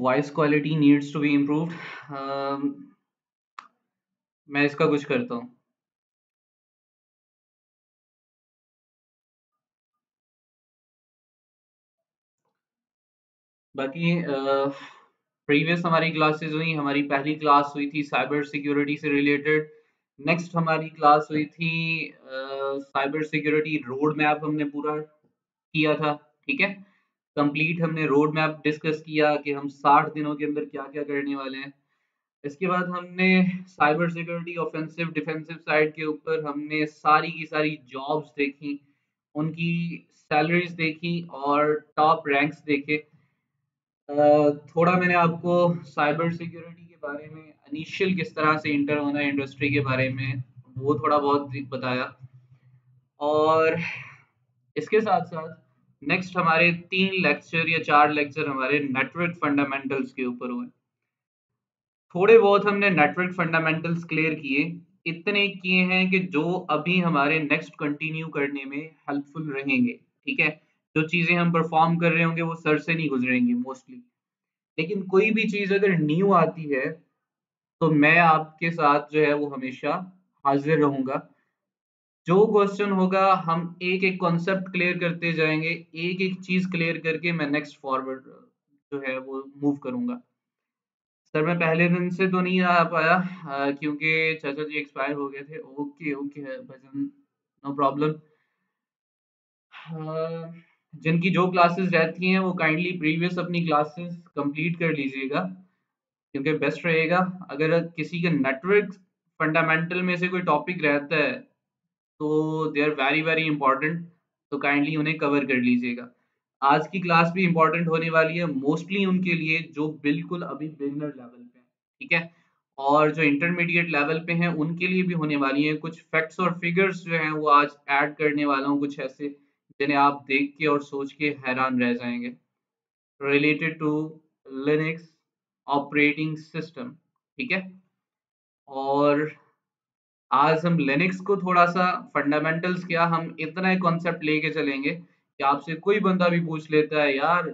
Voice quality needs to be improved. मैं इसका कुछ करता हूँ। बाकी प्रीवियस हमारी क्लासेस हुई, हमारी पहली क्लास हुई थी साइबर सिक्योरिटी से रिलेटेड। नेक्स्ट हमारी क्लास हुई थी साइबर सिक्योरिटी रोड मैप, हमने पूरा किया था। ठीक है, कंप्लीट हमने रोड मैप डिस्कस किया कि हम 60 दिनों के अंदर क्या क्या करने वाले हैं। इसके बाद हमने cyber security offensive defensive side के ऊपर हमने सारी की सारी जॉब्स देखी, उनकी सैलरीज देखी और टॉप रैंक्स देखे। थोड़ा मैंने आपको साइबर सिक्योरिटी के बारे में इनिशियल किस तरह से इंटर होना है इंडस्ट्री के बारे में, वो थोड़ा बहुत बताया। और इसके साथ साथ नेक्स्ट हमारे 3 लेक्चर या 4 लेक्चर हमारे नेटवर्क फंडामेंटल्स के ऊपर हुए। थोड़े बहुत हमने नेटवर्क फंडामेंटल्स क्लियर किए, इतने किए हैं कि जो अभी हमारे नेक्स्ट कंटिन्यू करने में हेल्पफुल रहेंगे। ठीक है, जो चीजें हम परफॉर्म कर रहे होंगे वो सर से नहीं गुजरेंगी मोस्टली, लेकिन कोई भी चीज अगर न्यू आती है तो मैं आपके साथ जो है वो हमेशा हाजिर रहूंगा। जो क्वेश्चन होगा हम एक एक कॉन्सेप्ट क्लियर करते जाएंगे, एक एक चीज क्लियर करके मैं नेक्स्ट फॉरवर्ड जो है वो मूव करूंगा। सर मैं पहले दिन से तो नहीं आ पाया क्योंकि चाचा जी एक्सपायर हो गए थे। ओके ओके भजन, नो प्रॉब्लम। जिनकी जो क्लासेस रहती हैं वो काइंडली प्रीवियस अपनी क्लासेस कंप्लीट कर लीजिएगा, क्योंकि बेस्ट रहेगा। अगर किसी का नेटवर्क फंडामेंटल में से कोई टॉपिक रहता है तो they are very very important, तो काइंडली उन्हें कवर कर लीजिएगा। आज की क्लास भी इंपॉर्टेंट होने वाली है मोस्टली उनके लिए जो बिल्कुल अभी बिगनर लेवल पे हैं। ठीक है, और जो इंटरमीडिएट लेवल पे हैं उनके लिए भी होने वाली है। कुछ फैक्ट्स और फिगर्स जो हैं वो आज ऐड करने वाला हूँ, कुछ ऐसे जिन्हें आप देख के और सोच के हैरान रह जाएंगे, related to Linux operating system. ठीक है, और आज हम लिनक्स को थोड़ा सा फंडामेंटल्स, क्या हम इतना ही कॉन्सेप्ट लेके चलेंगे कि आपसे कोई बंदा भी पूछ लेता है यार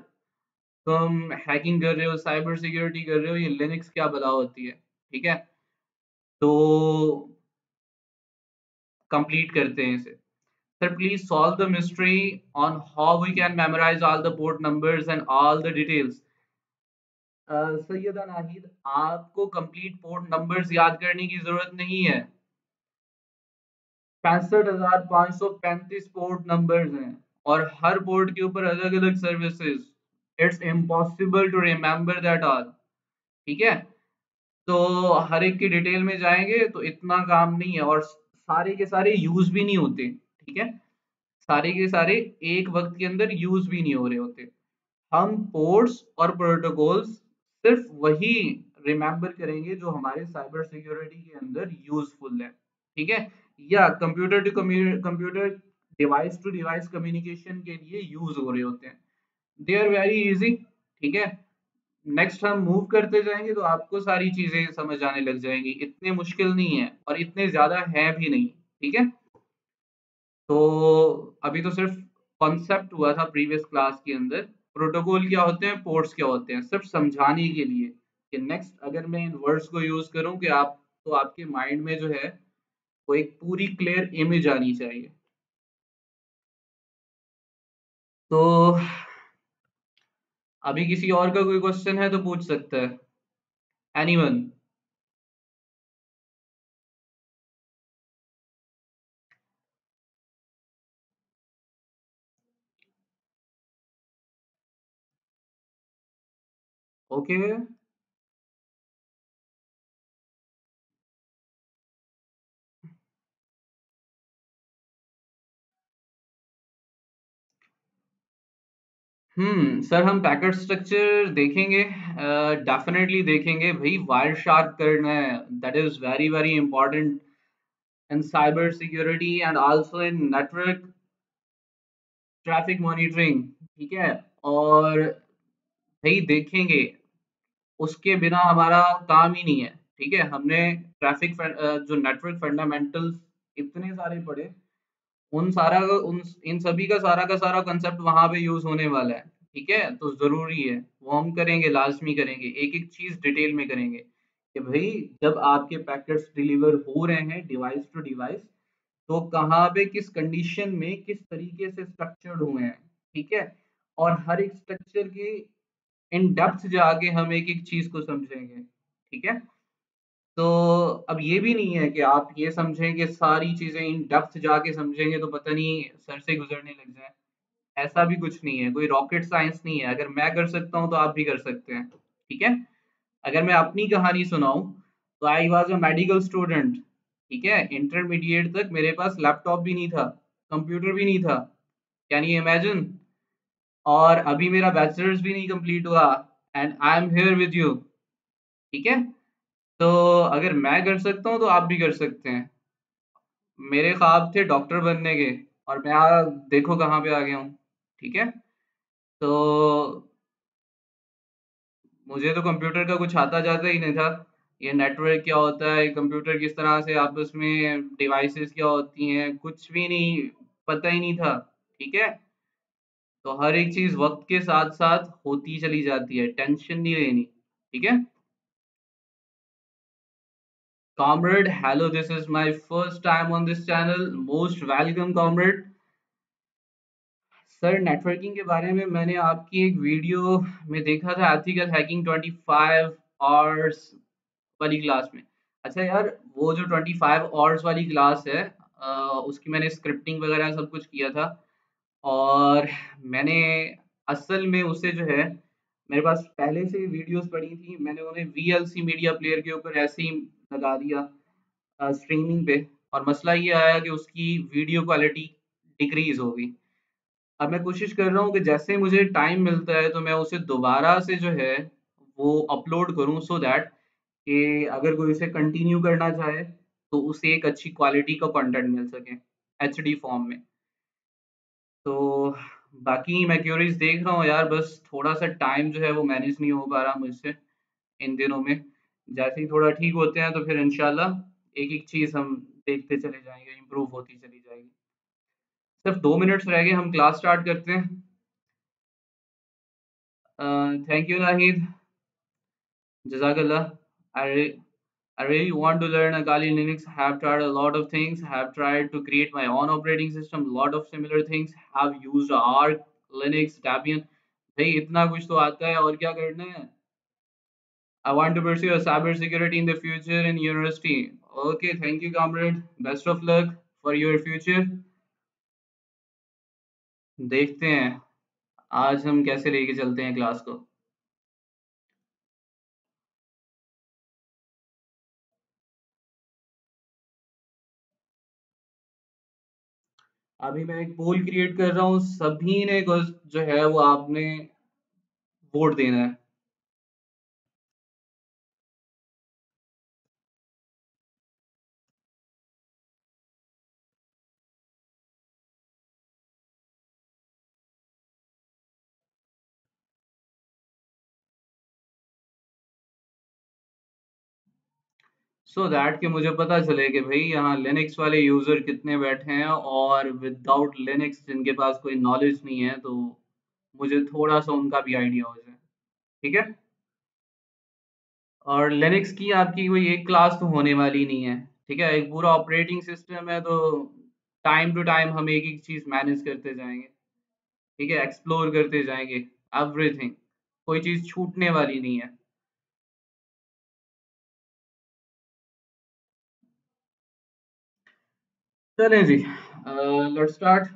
तुम हैकिंग कर रहे हो, साइबर सिक्योरिटी कर रहे हो, ये लिनक्स क्या बला होती है। ठीक है, तो कंप्लीट करते हैं इसे। Sir please solve the mystery on how we can memorise all the port numbers and all the details. Syeda Nahid, आपको कंप्लीट पोर्ट नंबर्स याद करने की जरूरत नहीं है। 65,535 पोर्ट नंबर्स हैं और हर पोर्ट के ऊपर अलग अलग services. It's impossible to remember that all. ठीक है, तो हर एक की डिटेल में जाएंगे तो इतना काम नहीं है, और सारे के सारे यूज भी नहीं होते। ठीक है, सारे के सारे एक वक्त के अंदर यूज भी नहीं हो रहे होते। हम पोर्ट्स और प्रोटोकॉल्स सिर्फ वही रिमेम्बर करेंगे जो हमारे साइबर सिक्योरिटी के अंदर यूजफुल है। ठीक है, या computer to computer, device to device communication के लिए यूज हो रहे होते हैं। They are very easy. ठीक है, नेक्स्ट हम मूव करते जाएंगे तो आपको सारी चीजें समझ आने लग जाएंगी, इतने मुश्किल नहीं है और इतने ज्यादा है भी नहीं। ठीक है, तो अभी तो सिर्फ कॉन्सेप्ट हुआ था प्रीवियस क्लास के अंदर, प्रोटोकॉल क्या होते हैं, पोर्ट्स क्या होते हैं, सिर्फ समझाने के लिए कि नेक्स्ट अगर मैं इन वर्ड्स को यूज करूं कि आप, तो आपके माइंड में जो है वो एक पूरी क्लियर इमेज आनी चाहिए। तो अभी किसी और का कोई क्वेश्चन है तो पूछ सकता है, एनीवन। ओके, सर हम पैकेट स्ट्रक्चर देखेंगे, डेफिनेटली देखेंगे भाई। वायर शार्क करना है, that is very very important in cyber security and also in network traffic monitoring. ठीक है, और भाई देखेंगे, उसके बिना हमारा काम ही नहीं है। ठीक है, हमने जो नेटवर्क फंडामेंटल्स इतने सारे पढ़े, उन सारा उन इन सभी का सारा कंसेप्ट वहां पे यूज होने वाला है। ठीक है, तो जरूरी है वो हम करेंगे, लाजमी करेंगे, एक एक चीज डिटेल में करेंगे कि भाई जब आपके पैकेट्स डिलीवर हो रहे हैं डिवाइस टू डिवाइस, तो कहाँ पे किस कंडीशन में किस तरीके से स्ट्रक्चर्ड हुए हैं, ठीक है। और हर एक स्ट्रक्चर की इन डेप्थ जाके हम एक एक चीज को समझेंगे, ठीक है। तो अब ये भी नहीं है कि आप ये समझें कि सारी चीजें इन डेप्थ जाके समझेंगे तो पता नहीं सर से गुजरने लग जाए, ऐसा भी कुछ नहीं है, कोई रॉकेट साइंस नहीं है, अगर मैं कर सकता हूँ तो आप भी कर सकते हैं, ठीक है। अगर मैं अपनी कहानी सुनाऊं तो I was a medical student, ठीक है, इंटरमीडिएट तक मेरे पास लैपटॉप भी नहीं था, कंप्यूटर भी नहीं था, कैन यू इमेजिन। और अभी मेरा बैचलर्स भी नहीं कंप्लीट हुआ and I am here with you, ठीक है। तो अगर मैं कर सकता हूँ तो आप भी कर सकते हैं। मेरे ख्वाब थे डॉक्टर बनने के, और मैं देखो कहाँ पे आ गया हूँ, ठीक है। तो मुझे तो कंप्यूटर का कुछ आता जाता ही नहीं था, ये नेटवर्क क्या होता है, कंप्यूटर किस तरह से आपस में डिवाइसेस क्या होती हैं, कुछ भी नहीं पता ही नहीं था, ठीक है। तो हर एक चीज वक्त के साथ साथ होती चली जाती है, टेंशन नहीं लेनी, ठीक है। Comrade, hello, this is my first time on this channel. Most welcome, comrade. Sir networking के बारे में मैंने आपकी एक वीडियो में देखा था, एथिकल हैकिंग 25 आवर्स वाली क्लास में। अच्छा यार, वो जो 25 आवर्स वाली क्लास है, उसकी मैंने स्क्रिप्टिंग वगैरह सब कुछ किया था। और मैंने असल में उसे जो है, मेरे पास पहले से वीडियोस पड़ी थी, मैंने उन्हें वीएलसी मीडिया प्लेयर के ऊपर ऐसे ही लगा दिया स्ट्रीमिंग पे। और मसला ये आया कि उसकी वीडियो क्वालिटी डिक्रीज हो गई। अब मैं कोशिश कर रहा हूँ कि जैसे मुझे टाइम मिलता है तो मैं उसे दोबारा से जो है वो अपलोड करूँ, सो दैट कि अगर कोई उसे कंटिन्यू करना चाहे तो उसे एक अच्छी क्वालिटी का कंटेंट मिल सके एचडी फॉर्म में। तो बाकी मैं क्यूरीज देख रहा हूँ यार, बस थोड़ा सा टाइम जो है वो मैनेज नहीं हो पा रहा मुझसे इन दिनों में। जैसे ही थोड़ा ठीक होते हैं तो फिर इंशाल्लाह एक एक चीज हम देखते चले जाएंगे, इम्प्रूव होती चली जाएगी। सिर्फ 2 मिनट्स रह गए, हम क्लास स्टार्ट करते हैं। थैंक यू नाहिद, जजाकल्ला। I, I really want to learn Akali Linux. Have tried a lot of things. Have tried to create my own operating system. Lot of similar things. Have used Arc, Linux, Debian. भाई इतना कुछ तो आता है, और क्या करना है। I want to pursue a cyber security in the future in university. Okay, thank you, comrade. Best of luck for your future. देखते हैं आज हम कैसे लेके चलते हैं क्लास को। अभी मैं एक पोल क्रिएट कर रहा हूँ, सभी ने जो है वो आपने वोट देना है। सो दैट कि मुझे पता चले कि भाई यहाँ लिनक्स वाले यूजर कितने बैठे हैं, और विदाउट लिनक्स जिनके पास कोई नॉलेज नहीं है, तो मुझे थोड़ा सा उनका भी आइडिया हो जाए, ठीक है। और लिनक्स की आपकी कोई एक क्लास तो होने वाली नहीं है, ठीक है, एक पूरा ऑपरेटिंग सिस्टम है, तो टाइम टू टाइम हम एक एक चीज मैनेज करते जाएंगे, ठीक है, एक्सप्लोर करते जाएंगे एवरीथिंग, कोई चीज छूटने वाली नहीं है। चलें जी, let's start.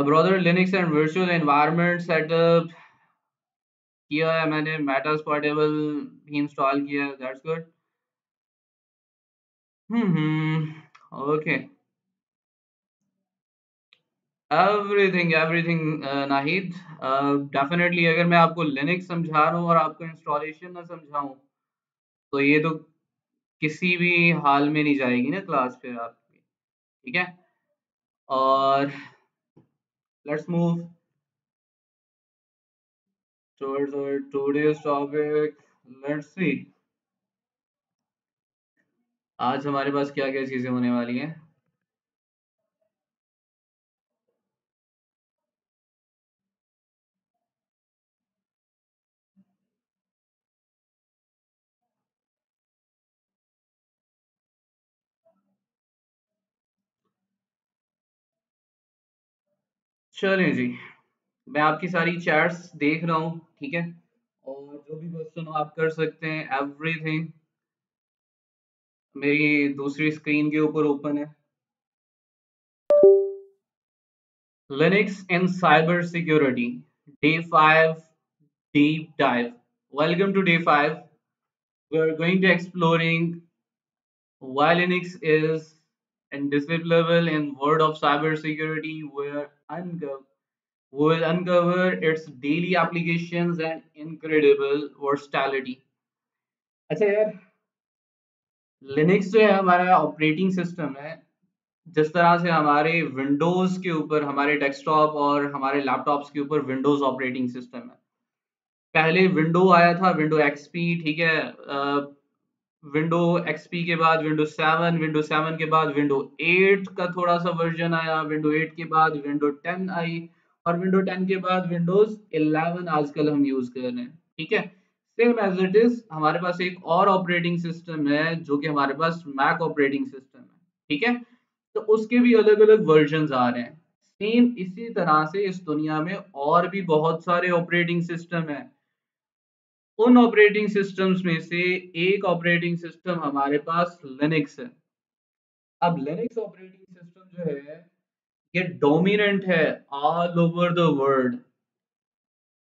Brother, Linux and virtual environment setup किया है मैंने, मेटास पोर्टेबल भी इंस्टॉल किया है, that's good. Okay, everything everything Nahid, definitely अगर मैं आपको लिनक्स समझा रहा हूँ और आपको इंस्टॉलेशन ना समझाऊँ तो ये तो किसी भी हाल में नहीं जाएगी ना क्लास फिर आपकी, ठीक है। और let's move towards our today's topic. Let's see आज हमारे पास क्या क्या चीजें होने वाली हैं। चलें जी, मैं आपकी सारी चैट्स देख रहा हूँ, ठीक है। और जो भी क्वेश्चन हो आप कर सकते हैं, एवरीथिंग मेरी दूसरी स्क्रीन के ऊपर ओपन है। Linux and cyber security, day 5 deep dive. Welcome to day 5. We're going to exploring why Linux is indisciplable in world of cybersecurity. We will uncover its daily applications and incredible versatility. अच्छा यार, Linux जो है हमारा operating system है। जिस तरह से हमारे विंडोज के ऊपर, हमारे डेस्कटॉप और हमारे लैपटॉप्स के ऊपर विंडोज ऑपरेटिंग सिस्टम है। पहले विंडो आया था, विंडो एक्सपी, ठीक है। विंडो एक्सपी के बाद विंडो 7, विंडो 7 के बाद विंडो 8 का थोड़ा सा वर्जन आया, विंडो 8 के बाद विंडो 10 आई, और विंडो 10 के बाद विंडोज 11 आजकल हम यूज कर रहे हैं, ठीक है। सेम एज इट इज हमारे पास एक और ऑपरेटिंग सिस्टम है जो कि हमारे पास मैक ऑपरेटिंग सिस्टम है, ठीक है। तो उसके भी अलग अलग वर्जन आ रहे हैं। सेम इसी तरह से इस दुनिया में और भी बहुत सारे ऑपरेटिंग सिस्टम हैं। उन ऑपरेटिंग सिस्टम्स में से एक ऑपरेटिंग सिस्टम हमारे पास लिनक्स है। अब लिनक्स ऑपरेटिंग सिस्टम जो है ये डोमिनेंट है ऑल ओवर द वर्ल्ड।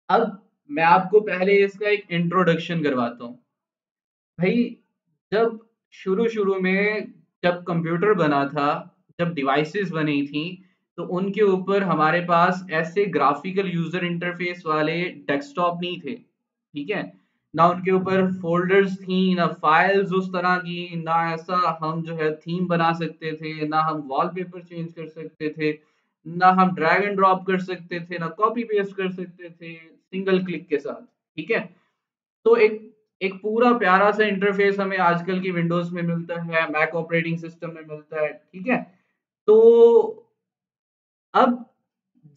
अब मैं आपको पहले इसका एक इंट्रोडक्शन करवाता हूँ। भाई, जब शुरू शुरू में जब कंप्यूटर बना था, जब डिवाइसेस बनी थी, तो उनके ऊपर हमारे पास ऐसे ग्राफिकल यूजर इंटरफेस वाले डेस्कटॉप नहीं थे, ठीक है। ना उनके ऊपर फोल्डर्स थी, ना फाइल्स उस तरह की, ना ऐसा हम जो है थीम बना सकते थे, ना हम वॉलपेपर चेंज कर सकते थे, ना हम ड्रैग एंड ड्रॉप कर सकते थे, ना कॉपी पेस्ट कर सकते थे सिंगल क्लिक के साथ, ठीक है। तो एक एक पूरा प्यारा सा इंटरफेस हमें आजकल की विंडोज में मिलता है, मैक ऑपरेटिंग सिस्टम में मिलता है, ठीक है। तो अब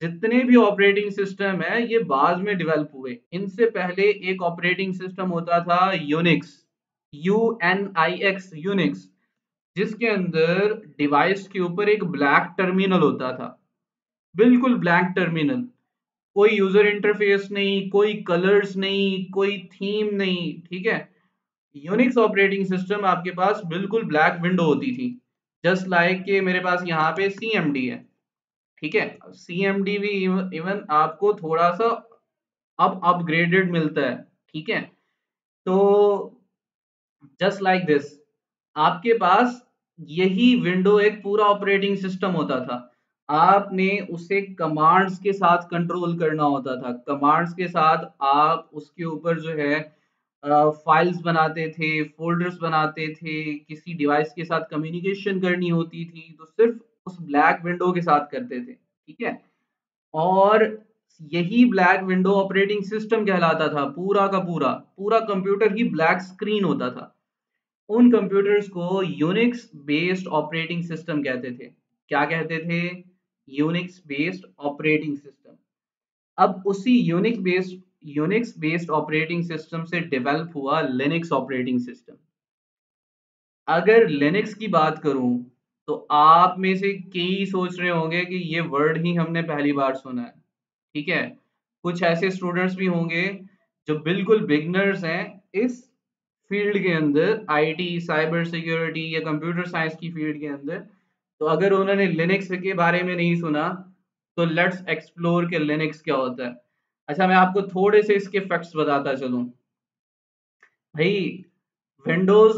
जितने भी ऑपरेटिंग सिस्टम है ये बाद में डेवलप हुए। इनसे पहले एक ऑपरेटिंग सिस्टम होता था यूनिक्स, UNIX, यूनिक्स, जिसके अंदर डिवाइस के ऊपर एक ब्लैक टर्मिनल होता था, बिल्कुल ब्लैंक टर्मिनल। कोई यूजर इंटरफेस नहीं, कोई कलर्स नहीं, कोई थीम नहीं, ठीक है। यूनिक्स ऑपरेटिंग सिस्टम आपके पास बिल्कुल ब्लैक विंडो होती थी। जस्ट लाइक कि मेरे पास यहाँ पे CMD है, ठीक है। CMD भी इवन आपको थोड़ा सा अब अपग्रेडेड मिलता है, ठीक है। तो जस्ट लाइक दिस, आपके पास यही विंडो एक पूरा ऑपरेटिंग सिस्टम होता था। आपने उसे कमांड्स के साथ कंट्रोल करना होता था। कमांड्स के साथ आप उसके ऊपर जो है फाइल्स बनाते थे, फोल्डर्स बनाते थे, किसी डिवाइस के साथ कम्युनिकेशन करनी होती थी तो सिर्फ उस ब्लैक विंडो के साथ करते थे, ठीक है। और यही ब्लैक विंडो ऑपरेटिंग सिस्टम कहलाता था। पूरा का पूरा पूरा कंप्यूटर ही ब्लैक स्क्रीन होता था। उन कंप्यूटर्स को यूनिक्स बेस्ड ऑपरेटिंग सिस्टम कहते थे। क्या कहते थे? Unix based operating system. अब उसी यूनिक्स बेस्ड ऑपरेटिंग सिस्टम से डेवलप हुआ लिनक्स ऑपरेटिंग सिस्टम। अगर लिनक्स की बात करूं तो आप में से कई सोच रहे होंगे कि ये वर्ड ही हमने पहली बार सुना है, ठीक है। कुछ ऐसे स्टूडेंट्स भी होंगे जो बिल्कुल बिगनर्स हैं इस फील्ड के अंदर, आईटी, साइबर सिक्योरिटी या कंप्यूटर साइंस की फील्ड के अंदर। तो अगर उन्होंने लिनक्स के बारे में नहीं सुना तो लेट्स एक्सप्लोर के लिनक्स क्या होता है। अच्छा, मैं आपको थोड़े से इसके फैक्ट्स बताता चलूं। भाई, विंडोज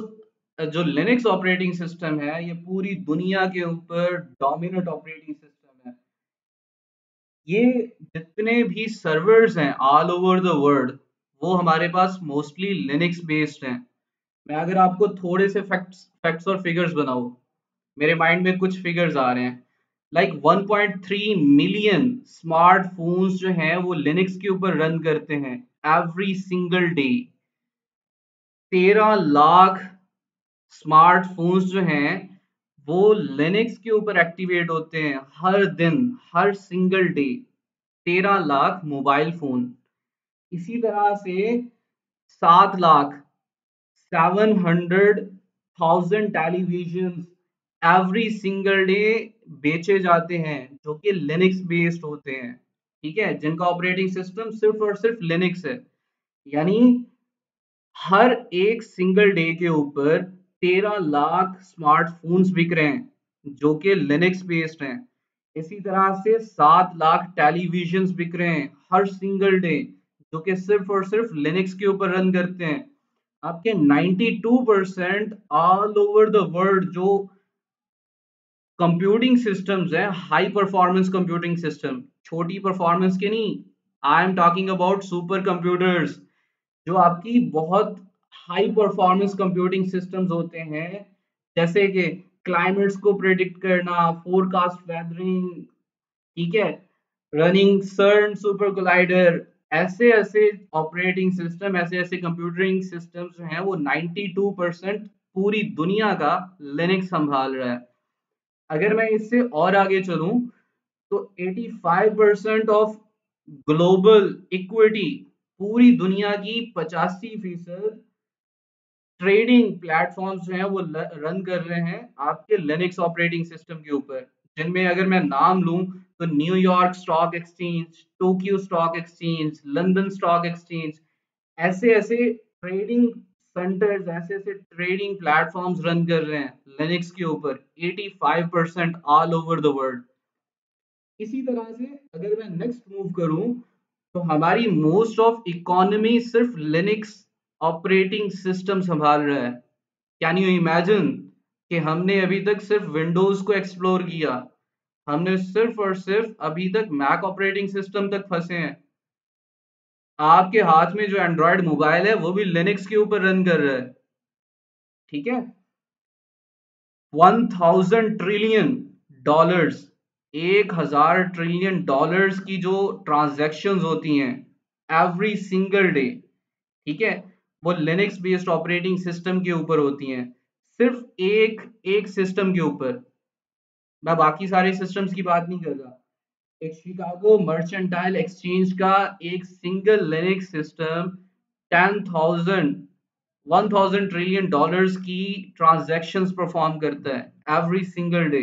जो लिनक्स ऑपरेटिंग सिस्टम है ये पूरी दुनिया के ऊपर डोमिनेंट ऑपरेटिंग सिस्टम है। ये जितने भी सर्वर्स हैं ऑल ओवर द वर्ल्ड वो हमारे पास मोस्टली लिनक्स बेस्ड हैं। मैं अगर आपको थोड़े से फैक्ट्स और फिगर्स बनाऊं, मेरे माइंड में कुछ फिगर्स आ रहे हैं। लाइक 1.3 मिलियन स्मार्टफोन्स जो हैं वो लिनक्स के ऊपर रन करते हैं every single day. 13 lakh smartphones जो हैं वो लिनक्स के ऊपर एक्टिवेट होते हैं हर दिन, हर single day. 13 lakh mobile phone. इसी तरह से 7 lakh, 700,000 television every single day बेचे जाते हैं जो कि लिनक्स बेस्ड होते हैं, ठीक है, जिनका ऑपरेटिंग सिस्टम सिर्फ और सिर्फ लिनक्स है। यानी हर एक सिंगल डे के ऊपर 13 लाख स्मार्टफोन्स बिक रहे हैं जो कि लिनक्स बेस्ड हैं। इसी तरह से 7 लाख टेलीविजन्स बिक रहे हैं हर सिंगल डे जो कि सिर्फ और सिर्फ लिनक्स के ऊपर रन करते हैं। आपके 92% ऑल ओवर द वर्ल्ड जो कंप्यूटिंग सिस्टम्स हैं, हाई परफॉर्मेंस कंप्यूटिंग सिस्टम, छोटी परफॉर्मेंस के नहीं, I am talking about super computers, जो आपकी बहुत हाई परफॉर्मेंस कंप्यूटिंग सिस्टम्स होते हैं, जैसे कि क्लाइमेट्स को प्रेडिक्ट करना, फोरकास्ट वेदरिंग, ठीक है, रनिंग सर्न सुपर कोलाइडर, ऐसे ऐसे ऑपरेटिंग सिस्टम, ऐसे ऐसे कंप्यूटरिंग सिस्टम्स जो हैं वो 92% पूरी दुनिया का लिनक्स संभाल रहा है। अगर मैं इससे और आगे चलूं तो 85% ऑफ ग्लोबल इक्विटी, पूरी दुनिया की 85% ट्रेडिंग प्लेटफॉर्म्स जो हैं वो रन कर रहे हैं आपके लिनक्स ऑपरेटिंग सिस्टम के ऊपर, जिनमें अगर मैं नाम लूं तो New York stock exchange, Tokyo stock exchange, London stock exchange, ऐसे ऐसे ट्रेडिंग सेंटर्स, ऐसे ऐसे ट्रेडिंग प्लेटफॉर्म्स रन कर रहे हैं लिनक्स के ऊपर 85% ऑल ओवर द वर्ल्ड। इसी तरह से अगर मैं नेक्स्ट मूव करूं तो हमारी मोस्ट ऑफ इकोनॉमी सिर्फ लिनक्स ऑपरेटिंग सिस्टम संभाल रहा है। कैन यू इमेजिन कि हमने अभी तक सिर्फ विंडोज को एक्सप्लोर किया, हमने सिर्फ और सिर्फ अभी तक मैक ऑपरेटिंग सिस्टम तक फंसे हैं। आपके हाथ में जो एंड्रॉयड मोबाइल है वो भी लिनक्स के ऊपर रन कर रहा है, ठीक है। 1000 ट्रिलियन डॉलर्स, 1000 ट्रिलियन डॉलर्स की जो ट्रांजैक्शंस होती हैं एवरी सिंगल डे, ठीक है, वो लिनक्स बेस्ड ऑपरेटिंग सिस्टम के ऊपर होती हैं, सिर्फ एक एक सिस्टम के ऊपर। मैं बाकी सारे सिस्टम्स की बात नहीं कर रहा। एक शिकागो मर्चेंटाइल एक्सचेंज का एक single Linux system 1000 trillion dollars की ट्रांजैक्शंस परफॉर्म करता है एवरी सिंगल डे।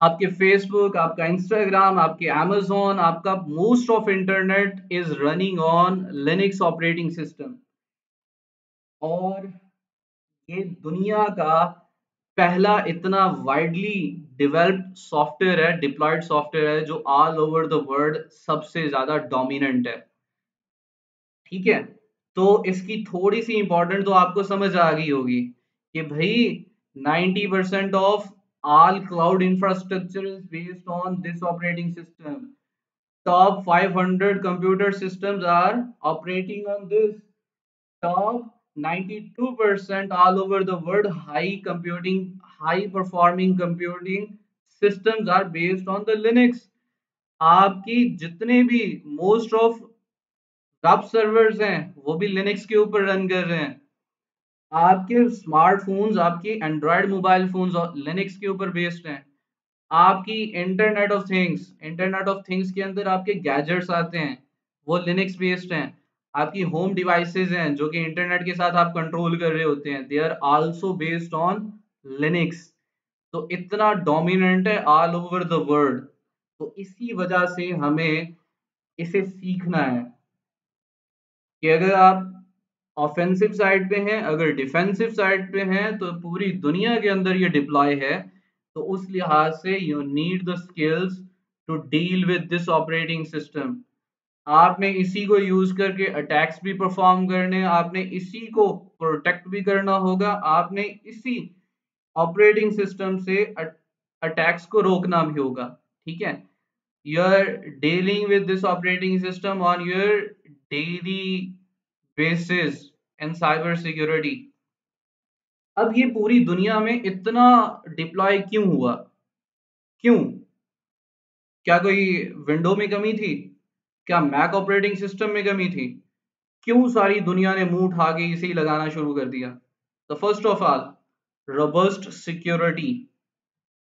आपके फेसबुक, आपका इंस्टाग्राम, आपके अमेजोन, आपका most of internet is running on Linux operating system. और ये दुनिया का पहला इतना वाइडली डेवलप्ड सॉफ्टवेयर है, डिप्लॉयड सॉफ्टवेयर है, जो ऑल ओवर द वर्ल्ड सबसे ज्यादा डोमिनेंट है, ठीक है। तो इसकी थोड़ी सी इंपॉर्टेंट तो आपको समझ आ गई होगी कि भाई 90% of all cloud infrastructure is based on this operating system. Top 500 computer systems are operating on this. Top 92% all over the world high performing computing systems are based on the Linux. आपकी जितने भी most of web servers हैं वो भी Linux के ऊपर run कर रहे हैं। आपके स्मार्टफोन्स, आपके एंड्रॉयड मोबाइल फोन्स लिनक्स के ऊपर बेस्ड हैं। आपकी इंटरनेट ऑफ थिंग्स के अंदर आपके गैजेट्स आते हैं वो लिनक्स बेस्ड हैं। आपकी होम डिवाइसेस हैं जो कि इंटरनेट के साथ आप कंट्रोल कर रहे होते हैं, they are also based on Linux. तो इतना डोमिनेंट है ऑल ओवर द वर्ल्ड। तो इसी वजह से हमें इसे सीखना है कि अगर आप ऑफेंसिव साइड पे हैं, अगर डिफेंसिव साइड पे हैं, तो पूरी दुनिया के अंदर ये डिप्लॉय है। तो उस लिहाज से you need the skills to deal with this operating system. आपने इसी को यूज करके अटैक्स भी परफॉर्म करने, आपने इसी को प्रोटेक्ट भी करना होगा, आपने इसी ऑपरेटिंग सिस्टम से अटैक्स को रोकना भी होगा, ठीक है। You are dealing with this operating system on your daily basis in cyber security. अब ये पूरी दुनिया में इतना डिप्लॉय क्यों हुआ? क्यों? क्या कोई विंडो में कमी थी? क्या मैक ऑपरेटिंग सिस्टम में कमी थी? क्यों सारी दुनिया ने मुंह उठा के इसे ही लगाना शुरू कर दिया? The first of all, robust security.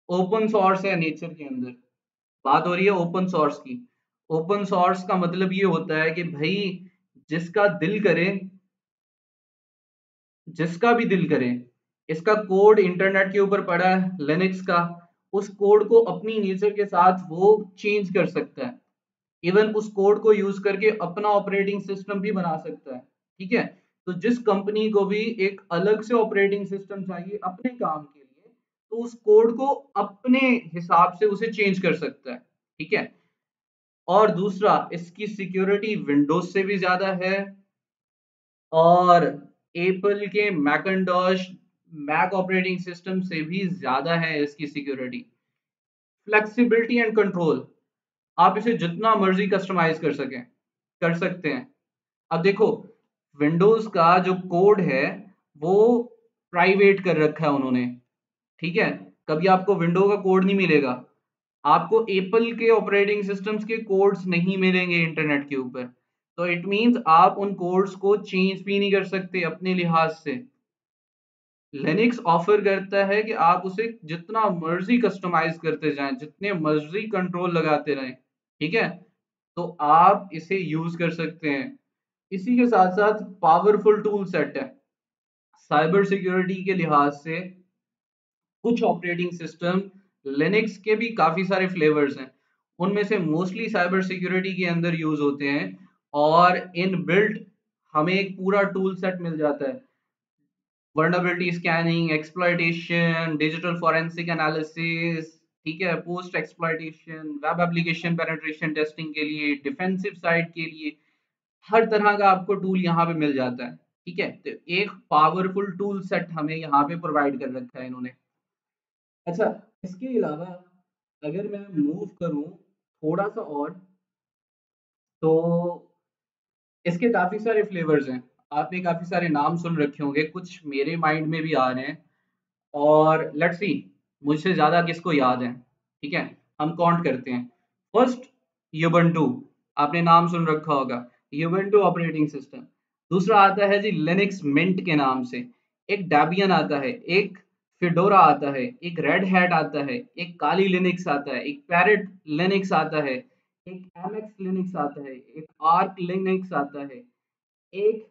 Open source है नेचर के अंदर, बात हो रही है ओपन सोर्स की। ओपन सोर्स का मतलब ये होता है कि भाई जिसका दिल करे, जिसका भी दिल करे इसका कोड इंटरनेट के ऊपर पड़ा है लिनक्स का, उस कोड को अपनी नेचर के साथ वो चेंज कर सकता है, इवन उस कोड को यूज करके अपना ऑपरेटिंग सिस्टम भी बना सकता है। ठीक है, तो जिस कंपनी को भी एक अलग से ऑपरेटिंग सिस्टम चाहिए अपने काम के लिए, तो उस कोड को अपने हिसाब से उसे चेंज कर सकता है। ठीक है, और दूसरा इसकी सिक्योरिटी विंडोज से भी ज्यादा है, और एप्पल के मैकिन्टॉश मैक ऑपरेटिंग सिस्टम से भी ज्यादा है इसकी सिक्योरिटी। फ्लेक्सिबिलिटी एंड कंट्रोल, आप इसे जितना मर्जी कस्टमाइज कर सकते हैं। अब देखो, विंडोज का जो कोड है वो प्राइवेट कर रखा है उन्होंने। ठीक है, कभी आपको विंडो का कोड नहीं मिलेगा, आपको एप्पल के ऑपरेटिंग सिस्टम्स के कोड्स नहीं मिलेंगे इंटरनेट के ऊपर। तो इट मींस आप उन कोड्स को चेंज भी नहीं कर सकते अपने लिहाज से। लिनक्स ऑफर करता है कि आप उसे जितना मर्जी कस्टमाइज करते जाएं, जितने मर्जी कंट्रोल लगाते रहें। ठीक है, तो आप इसे यूज कर सकते हैं। इसी के साथ साथ पावरफुल टूल सेट है साइबर सिक्योरिटी के लिहाज से। कुछ ऑपरेटिंग सिस्टम लिनक्स के भी काफी सारे फ्लेवर्स हैं, उनमें से मोस्टली साइबर सिक्योरिटी के अंदर यूज होते हैं, और इन बिल्ट हमें एक पूरा टूल सेट मिल जाता है। Vulnerability scanning, exploitation, digital forensic analysis, ठीक है, post exploitation, web application penetration testing के लिए, डिफेंसिव साइड के लिए, हर तरह का आपको टूल यहाँ पे मिल जाता है। ठीक है, तो एक पावरफुल टूल सेट हमें यहाँ पे प्रोवाइड कर रखा है इन्होंने। अच्छा, इसके अलावा अगर मैं मूव करूँ थोड़ा सा और, तो इसके काफी सारे फ्लेवर्स हैं। आपने काफी सारे नाम सुन रखे होंगे, कुछ मेरे माइंड में भी आ रहे हैं, और लेट्स सी मुझसे ज्यादा किसको याद है। ठीक है, हम काउंट करते हैं। फर्स्ट, यूबंटू, आपने नाम सुन रखा होगा, यूबंटू ऑपरेटिंग सिस्टम। दूसरा आता है जी लिनक्स मिंट के नाम से, एक डेबियन आता है, एक फिडोरा आता है, एक रेड हैट आता है, एक काली लिनक्स आता है, एक पैरेट लिनक्स आता है, एक एमएक्स लिनक्स आता है, एक आर्क लिनक्स आता है, एक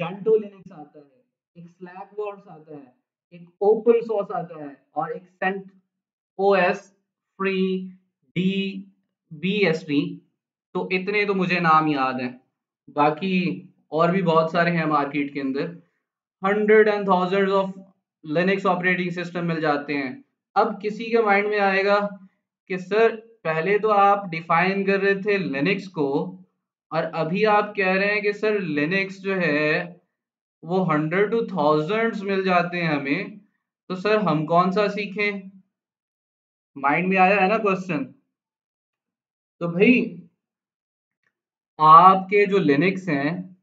जेंटो लिनक्स आता है, एक स्लैकवर्क्स आता है, एक ओपन सोर्स आता है, और एक CentOS free D BSD. तो इतने तो मुझे नाम याद हैं, बाकी और भी बहुत सारे हैं मार्केट के अंदर। Hundred and thousands of Linux operating system मिल जाते हैं। अब किसी के माइंड में आएगा कि सर पहले तो आप डिफाइन कर रहे थे लिनक्स को, और अभी आप कह रहे हैं कि सर लिनक्स जो है वो हंड्रेड टू थाउजेंड्स मिल जाते हैं हमें, तो सर हम कौन सा सीखें? माइंड में आया है ना क्वेश्चन? तो भाई आपके जो लिनक्स हैं,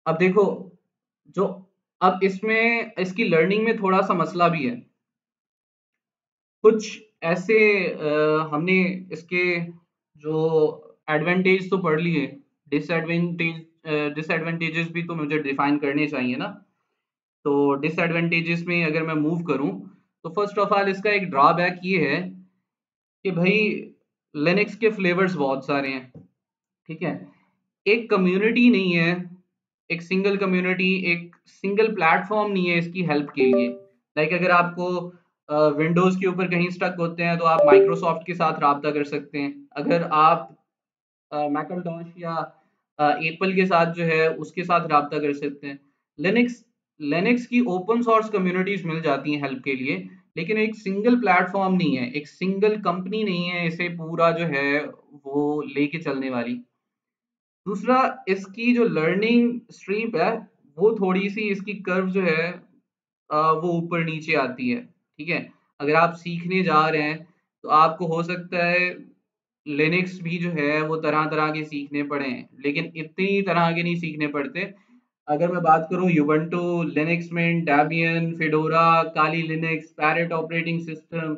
अब देखो, जो अब इसमें इसकी लर्निंग में थोड़ा सा मसला भी है। कुछ ऐसे हमने इसके जो एडवांटेज तो पढ़ लिए, डिसएडवांटेजेस भी तो मुझे डिफाइन करने चाहिए ना। तो डिसएडवांटेजेस में अगर मैं मूव करूं, तो फर्स्ट ऑफ ऑल इसका एक ड्रॉबैक ये है कि भाई लिनक्स के फ्लेवर्स बहुत सारे हैं। ठीक है, एक कम्युनिटी नहीं है, एक सिंगल कम्युनिटी, एक सिंगल प्लेटफॉर्म नहीं है इसकी हेल्प के लिए। लाइक अगर आपको विंडोज के ऊपर कहीं स्टक होते हैं तो आप माइक्रोसॉफ्ट के साथ राब्ता कर सकते हैं। अगर आप मैकइंटोश या एप्पल के साथ जो है उसके साथ राब्ता कर सकते हैं। लिनक्स लिनक्स की ओपन सोर्स कम्युनिटीज मिल जाती हैं हेल्प के लिए, लेकिन एक सिंगल प्लेटफॉर्म नहीं है, एक सिंगल कंपनी नहीं है इसे पूरा जो है वो लेके चलने वाली। दूसरा, इसकी जो लर्निंग स्ट्रीम है वो थोड़ी सी इसकी कर्व जो है वो ऊपर नीचे आती है। ठीक है, अगर आप सीखने जा रहे हैं तो आपको हो सकता है लिनक्स भी जो है वो तरह तरह के सीखने पड़े हैं, लेकिन इतनी तरह के नहीं सीखने पड़ते। अगर मैं बात करूं यूबंटू, लिनक्स में Debian, Fedora, Kali Linux, Parrot operating system,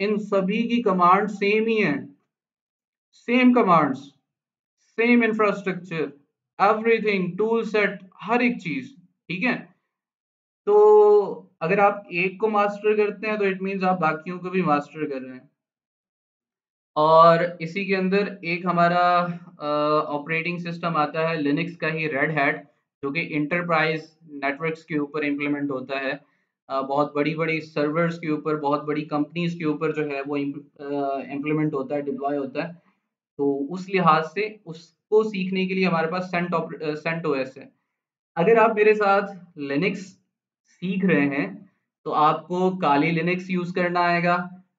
इन सभी की कमांड सेम ही है, same commands, same infrastructure, everything, tool set, हर एक चीज। ठीक है, तो अगर आप एक को मास्टर करते हैं तो इट मीन्स आप बाकियों को भी मास्टर कर रहे हैं। और इसी के अंदर एक हमारा ऑपरेटिंग सिस्टम आता है लिनक्स का ही, रेड हैट, जो कि इंटरप्राइज नेटवर्क्स के ऊपर इम्प्लीमेंट होता है। बहुत बड़ी बड़ी सर्वर्स के ऊपर, बहुत बड़ी कंपनीज के ऊपर जो है वो इम्प्लीमेंट होता है, डिप्लॉय होता है। तो उस लिहाज से उसको सीखने के लिए हमारे पास सेंट ओएस है। अगर आप मेरे साथ लिनक्स सीख रहे हैं तो आपको काली लिनक्स यूज करना आएगा,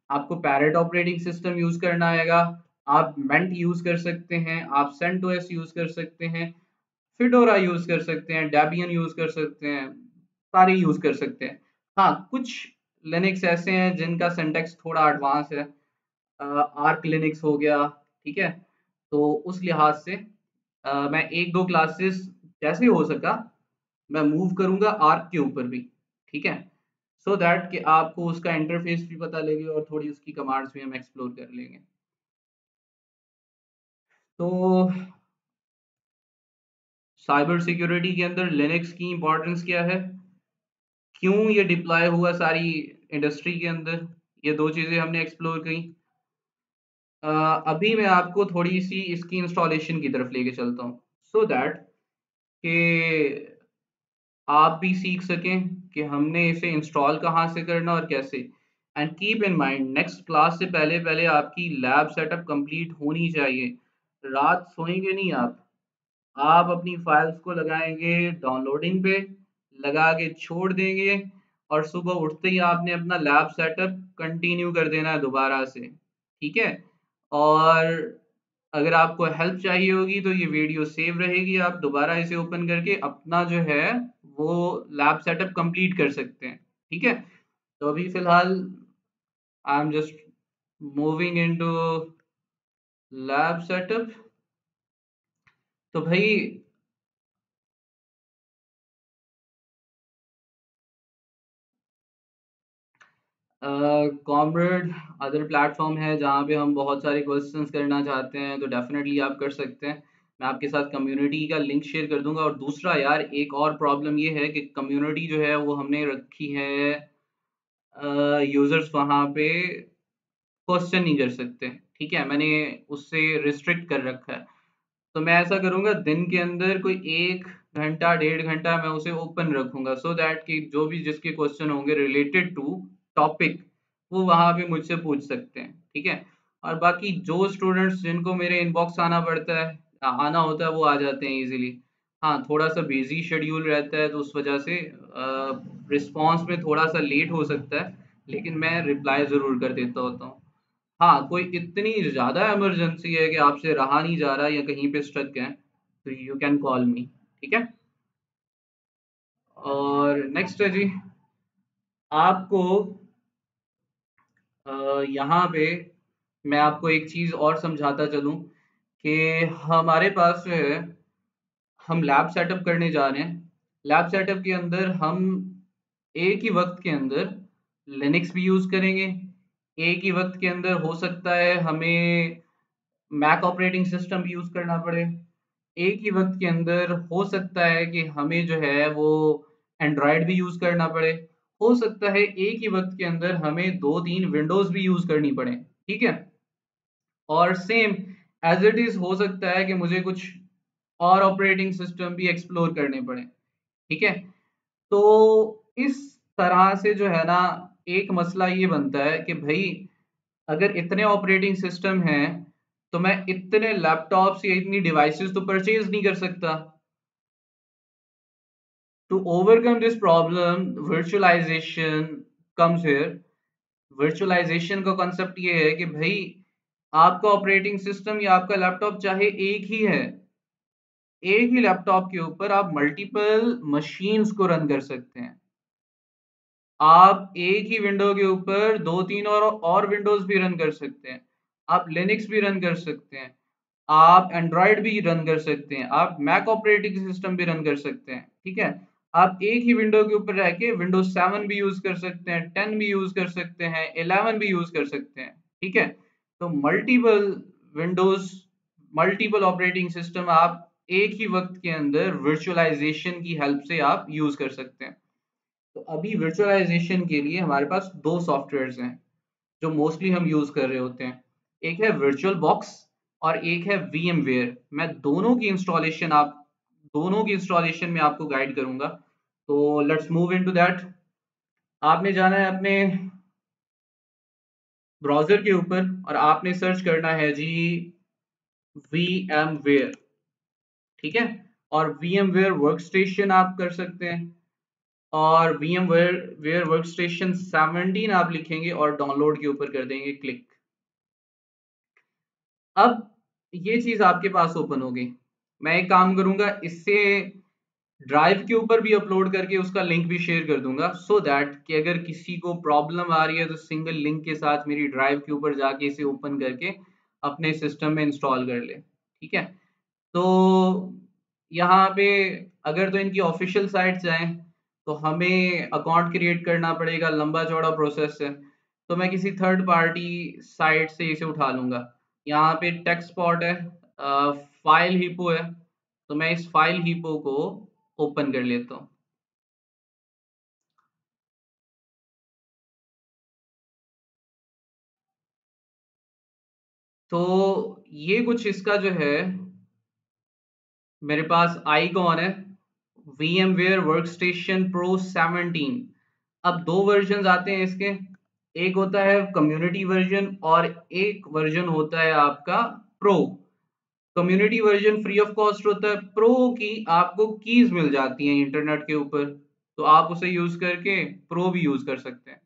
आपको पैरेट ऑपरेटिंग सिस्टम यूज करना आएगा, आप मेंट यूज कर सकते हैं, आप सेंट ओएस यूज कर सकते हैं, फिडोरा यूज कर सकते हैं, डेबियन यूज कर सकते हैं, सारे यूज कर सकते हैं। हाँ, कुछ लिनक्स ऐसे हैं जिनका सिंटैक्स थोड़ा एडवांस है, आर्क लिनक्स हो गया, ठीक है। तो उस लिहाज से मैं एक दो क्लासेस जैसे हो सका मैं मूव करूंगा आर्क के ऊपर भी, ठीक है, सो दैट कि आपको उसका इंटरफेस भी पता लगे और थोड़ी उसकी कमांड्स भी हम एक्सप्लोर कर लेंगे। तो साइबर सिक्योरिटी के अंदर लिनक्स की इंपॉर्टेंस क्या है, क्यों ये डिप्लॉय हुआ सारी इंडस्ट्री के अंदर, ये दो चीजें हमने एक्सप्लोर की। अभी मैं आपको थोड़ी सी इसकी इंस्टॉलेशन की तरफ लेके चलता हूँ, सो दैट कि आप भी सीख सकें कि हमने इसे इंस्टॉल कहाँ से करना और कैसे। And keep in mind, next class से पहले पहले आपकी लैब सेटअप कंप्लीट होनी चाहिए। रात सोएंगे नहीं आप अपनी फाइल्स को लगाएंगे डाउनलोडिंग पे, लगा के छोड़ देंगे, और सुबह उठते ही आपने अपना लैब सेटअप कंटिन्यू कर देना है दोबारा से, ठीक है। और अगर आपको हेल्प चाहिए होगी तो ये वीडियो सेव रहेगी, आप दोबारा इसे ओपन करके अपना जो है वो लैब सेटअप कंप्लीट कर सकते हैं, ठीक है। तो अभी फिलहाल I am just moving into lab setup. तो भाई कॉमरेड अदर प्लेटफॉर्म है जहाँ पे हम बहुत सारे क्वेश्चंस करना चाहते हैं तो डेफिनेटली आप कर सकते हैं। मैं आपके साथ कम्युनिटी का लिंक शेयर कर दूंगा। और दूसरा यार, एक और प्रॉब्लम ये है कि कम्युनिटी जो है वो हमने रखी है, यूजर्स वहाँ पे क्वेश्चन नहीं कर सकते, ठीक है, मैंने उससे रिस्ट्रिक्ट कर रखा है। तो मैं ऐसा करूंगा, दिन के अंदर कोई 1 घंटा 1.5 घंटा मैं उसे ओपन रखूंगा, सो दैट कि जो भी जिसके क्वेश्चन होंगे रिलेटेड टू टॉपिक वो वहां पे मुझसे पूछ सकते हैं, ठीक है। और बाकी जो स्टूडेंट्स जिनको मेरे इनबॉक्स आना पड़ता है, आना होता है, वो आ जाते हैं इजीली। हाँ, थोड़ा सा बिजी शेड्यूल रहता है तो उस वजह से रिस्पॉन्स में थोड़ा सा लेट हो सकता है, लेकिन मैं रिप्लाई ज़रूर कर देता होता हूँ। हाँ, कोई इतनी ज़्यादा इमरजेंसी है कि आपसे रहा नहीं जा रहा या कहीं पे स्टक हैं तो यू कैन कॉल मी, ठीक है। और नेक्स्ट है जी, आपको यहाँ पे मैं आपको एक चीज़ और समझाता चलूँ कि हमारे पास जो है, हम लैब सेटअप करने जा रहे हैं। लैब सेटअप के अंदर हम एक ही वक्त के अंदर लिनक्स भी यूज़ करेंगे, एक ही वक्त के अंदर हो सकता है हमें मैक ऑपरेटिंग सिस्टम भी यूज़ करना पड़े, एक ही वक्त के अंदर हो सकता है कि हमें जो है वो एंड्रॉयड भी यूज़ करना पड़े, हो सकता है एक ही वक्त के अंदर हमें 2-3 विंडोज़ भी यूज़ करनी पड़े, ठीक है। और सेम एज इट इज़ हो सकता है कि मुझे कुछ और ऑपरेटिंग सिस्टम भी एक्सप्लोर करने पड़े, ठीक है। तो इस तरह से जो है ना, एक मसला ये बनता है कि भाई अगर इतने ऑपरेटिंग सिस्टम हैं तो मैं इतने लैपटॉप्स या इतनी डिवाइसेस तो परचेज नहीं कर सकता। To overcome this problem virtualisation comes here. Virtualisation का कॉन्सेप्ट ये है कि भाई आपका ऑपरेटिंग सिस्टम या आपका लैपटॉप चाहे एक ही है, एक ही लैपटॉप के ऊपर आप मल्टीपल मशीन्स को रन कर सकते हैं। आप एक ही विंडो के ऊपर 2-3 और विंडोज भी रन कर सकते हैं, आप लिनक्स भी रन कर सकते हैं, आप एंड्रॉयड भी रन कर सकते हैं, आप मैक ऑपरेटिंग सिस्टम भी रन कर सकते हैं, ठीक है। आप एक ही विंडो के ऊपर रह के विंडोज 7 भी यूज कर सकते हैं, 10 भी यूज कर सकते हैं, 11 भी यूज कर सकते हैं, ठीक है। तो multiple Windows, multiple operating system आप एक ही वक्त के अंदर वर्चुअलाइजेशन की हेल्प से आप यूज कर सकते हैं। तो अभी वर्चुअलाइजेशन के लिए हमारे पास दो सॉफ्टवेयर्स हैं जो मोस्टली हम यूज कर रहे होते हैं। एक है वर्चुअल बॉक्स और एक है VMware। मैं दोनों की इंस्टॉलेशन में आपको गाइड करूंगा। तो लेट्स मूव इनटू दैट। आपने जाना है अपने ब्राउजर के ऊपर और आपने सर्च करना है जी VMware, ठीक है। और VMware वर्कस्टेशन आप कर सकते हैं, और VMware वर्कस्टेशन 17 आप लिखेंगे और डाउनलोड के ऊपर कर देंगे क्लिक। अब ये चीज आपके पास ओपन हो गई। मैं एक काम करूंगा, इससे ड्राइव के ऊपर भी अपलोड करके उसका लिंक भी शेयर कर दूंगा, सो दैट कि अगर किसी को प्रॉब्लम आ रही है तो सिंगल लिंक के साथ मेरी ड्राइव के ऊपर जाके इसे ओपन करके अपने सिस्टम में इंस्टॉल कर ले, ठीक है। तो यहाँ पे अगर तो इनकी ऑफिशियल साइट जाएं तो हमें अकाउंट क्रिएट करना पड़ेगा, लंबा चौड़ा प्रोसेस है। तो मैं किसी थर्ड पार्टी साइट से इसे उठा लूंगा। यहाँ पे टेक्स्ट स्पॉट है, फाइल हिपो है, तो मैं इस फाइल हिपो को ओपन कर लेता हूँ। तो ये कुछ इसका जो है मेरे पास आइकॉन है, VMware वर्कस्टेशन प्रो 17। अब दो वर्जन आते हैं इसके, एक होता है कम्युनिटी वर्जन और एक वर्जन होता है आपका pro. Community version free of cost होता है, प्रो की आपको कीज मिल जाती हैं इंटरनेट के ऊपर, तो आप उसे यूज करके प्रो भी यूज कर सकते हैं।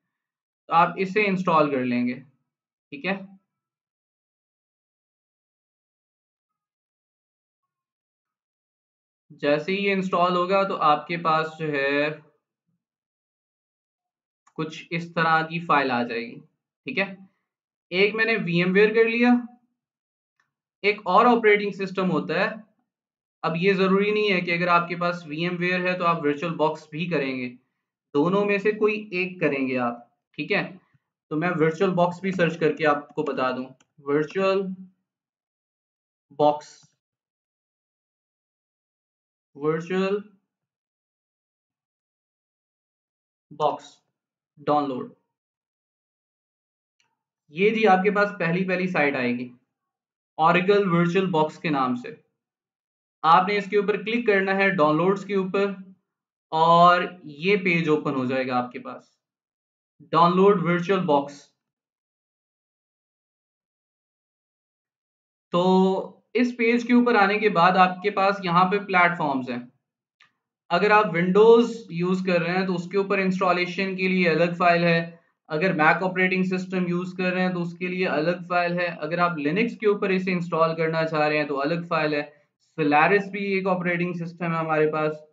तो आप इसे इंस्टॉल कर लेंगे, ठीक है। जैसे ही ये इंस्टॉल होगा तो आपके पास जो है कुछ इस तरह की फाइल आ जाएगी, ठीक है। एक मैंने VMware कर लिया, एक और ऑपरेटिंग सिस्टम होता है। अब ये जरूरी नहीं है कि अगर आपके पास VMware है तो आप वर्चुअल बॉक्स भी करेंगे, दोनों में से कोई एक करेंगे आप, ठीक है। तो मैं वर्चुअल बॉक्स भी सर्च करके आपको बता दूं, virtual box, virtual box download, ये जी आपके पास पहली पहली साइट आएगी ऑरिकल वर्चुअल बॉक्स के नाम से। आपने इसके ऊपर क्लिक करना है डाउनलोड्स के ऊपर, और ये पेज ओपन हो जाएगा आपके पास, डाउनलोड वर्चुअल बॉक्स। तो इस पेज के ऊपर आने के बाद आपके पास यहाँ पे प्लेटफॉर्म्स हैं। अगर आप विंडोज यूज कर रहे हैं तो उसके ऊपर इंस्टॉलेशन के लिए अलग फाइल है, अगर मैक ऑपरेटिंग सिस्टम यूज कर रहे हैं तो उसके लिए अलग फाइल है, अगर आप लिनक्स के ऊपर इसे इंस्टॉल करना चाह रहे हैं तो अलग फाइल है। सोलारिस भी एक ऑपरेटिंग सिस्टम है हमारे पास,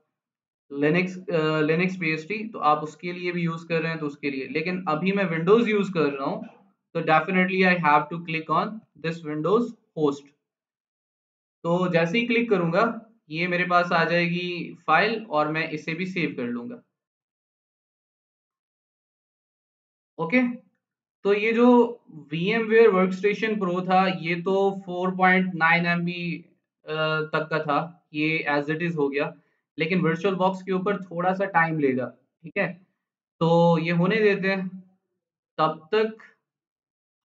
लिनक्स लिनक्स पीएसटी, तो आप उसके लिए भी यूज कर रहे हैं तो उसके लिए। लेकिन अभी मैं विंडोज यूज कर रहा हूँ, तो definitely I have to click on this Windows host. तो जैसे ही क्लिक करूंगा ये मेरे पास आ जाएगी फाइल, और मैं इसे भी सेव कर लूंगा, ओके। तो ये जो VMware वर्कस्टेशन प्रो था ये तो 4.9 MB तक का था, ये एज इट इज हो गया। लेकिन वर्चुअल बॉक्स के ऊपर थोड़ा सा टाइम लेगा, ठीक है। तो ये होने देते हैं, तब तक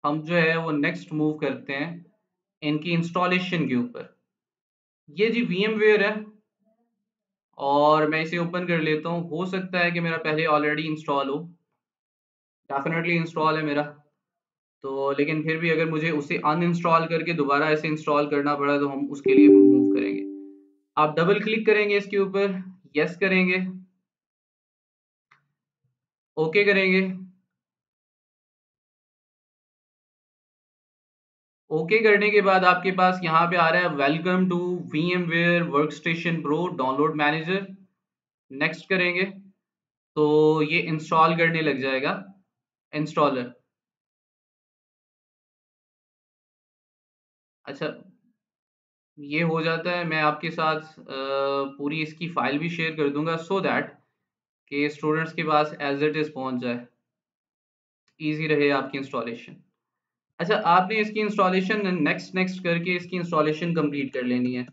हम जो है वो नेक्स्ट मूव करते हैं इनकी इंस्टॉलेशन के ऊपर। ये जी VMware है, और मैं इसे ओपन कर लेता हूँ। हो सकता है कि मेरा पहले ऑलरेडी इंस्टॉल हो, डेफिनेटली इंस्टॉल है मेरा। तो लेकिन फिर भी अगर मुझे उसे अनइंस्टॉल करके दोबारा इसे इंस्टॉल करना पड़ा तो हम उसके लिए मूव करेंगे। आप डबल क्लिक करेंगे इसके ऊपर, यस करेंगे, ओके करेंगे। ओके करने के बाद आपके पास यहाँ पे आ रहा है welcome to VMware workstation pro download manager, next करेंगे तो ये इंस्टॉल करने लग जाएगा, इंस्टॉलर। अच्छा, ये हो जाता है, मैं आपके साथ पूरी इसकी फाइल भी शेयर कर दूंगा, सो दैट कि स्टूडेंट्स के पास एज इट इज पहुंच जाए, इजी रहे आपकी इंस्टॉलेशन। अच्छा, आपने इसकी इंस्टॉलेशन नेक्स्ट नेक्स्ट करके इसकी इंस्टॉलेशन कंप्लीट कर लेनी है,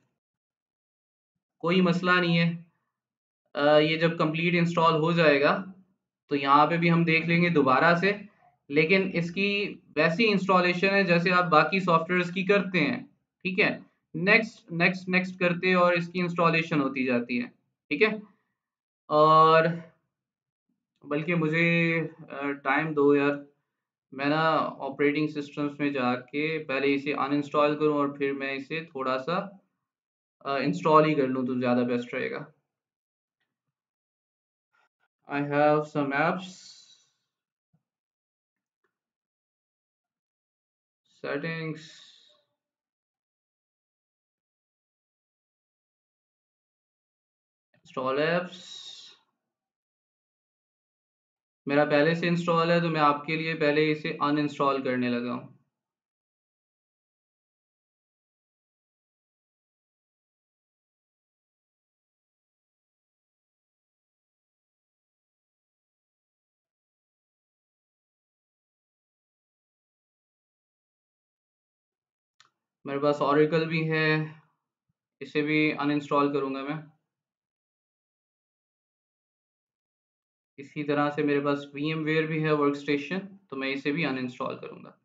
कोई मसला नहीं है। ये जब कंप्लीट इंस्टॉल हो जाएगा तो यहाँ पे भी हम देख लेंगे दोबारा से। लेकिन इसकी वैसी इंस्टॉलेशन है जैसे आप बाकी सॉफ्टवेयर्स की करते हैं, ठीक है। नेक्स्ट नेक्स्ट नेक्स्ट करते और इसकी इंस्टॉलेशन होती जाती है, ठीक है। और बल्कि मुझे टाइम दो यार। मैं ना ऑपरेटिंग सिस्टम्स में जाके पहले इसे अनइंस्टॉल करूं और फिर मैं इसे थोड़ा सा इंस्टॉल ही कर लूं तो ज़्यादा बेस्ट रहेगा। I have some apps, settings, install apps. मेरा पहले से इंस्टॉल है तो मैं आपके लिए पहले इसे अनइंस्टॉल करने लगा हूँ। मेरे पास ऑरेकल भी है, इसे भी अनइंस्टॉल करूंगा मैं। इसी तरह से मेरे पास VMware भी है वर्क स्टेशन, तो मैं इसे भी अनइंस्टॉल करूंगा।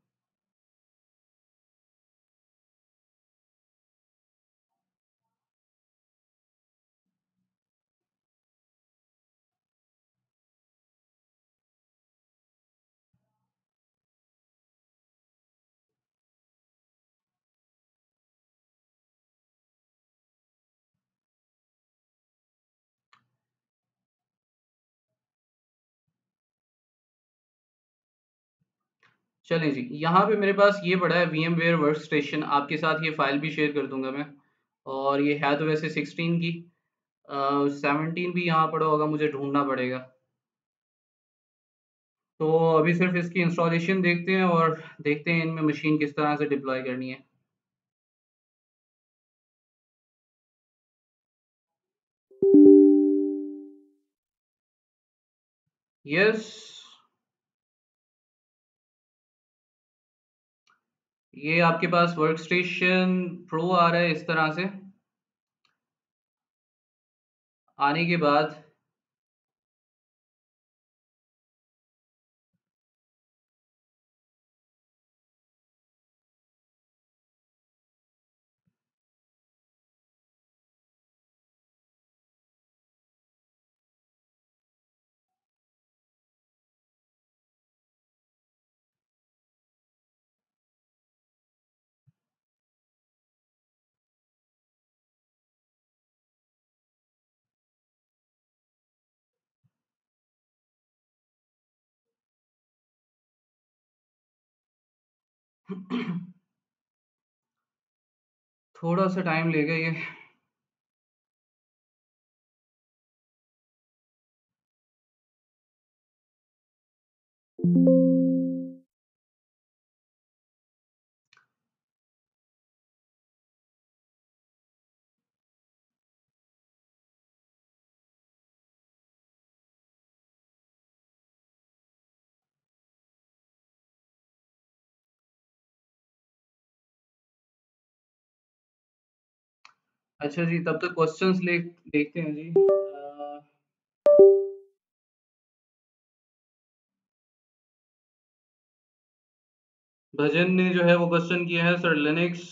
चलें जी, यहाँ पे मेरे पास ये पड़ा है VMware वर्क स्टेशन, आपके साथ ये फाइल भी शेयर कर दूंगा मैं। और ये है तो वैसे 16 की, 17 भी यहाँ पड़ा होगा, मुझे ढूंढना पड़ेगा। तो अभी सिर्फ इसकी इंस्टॉलेशन देखते हैं और देखते हैं इनमें मशीन किस तरह से डिप्लॉय करनी है। यस, ये आपके पास वर्क स्टेशन प्रो आ रहा है इस तरह से। आने के बाद थोड़ा सा टाइम लेगा ये। अच्छा जी, तब तक क्वेश्चंस ले देखते हैं जी। भजन ने जो है वो क्वेश्चन किया है, सर लिनक्स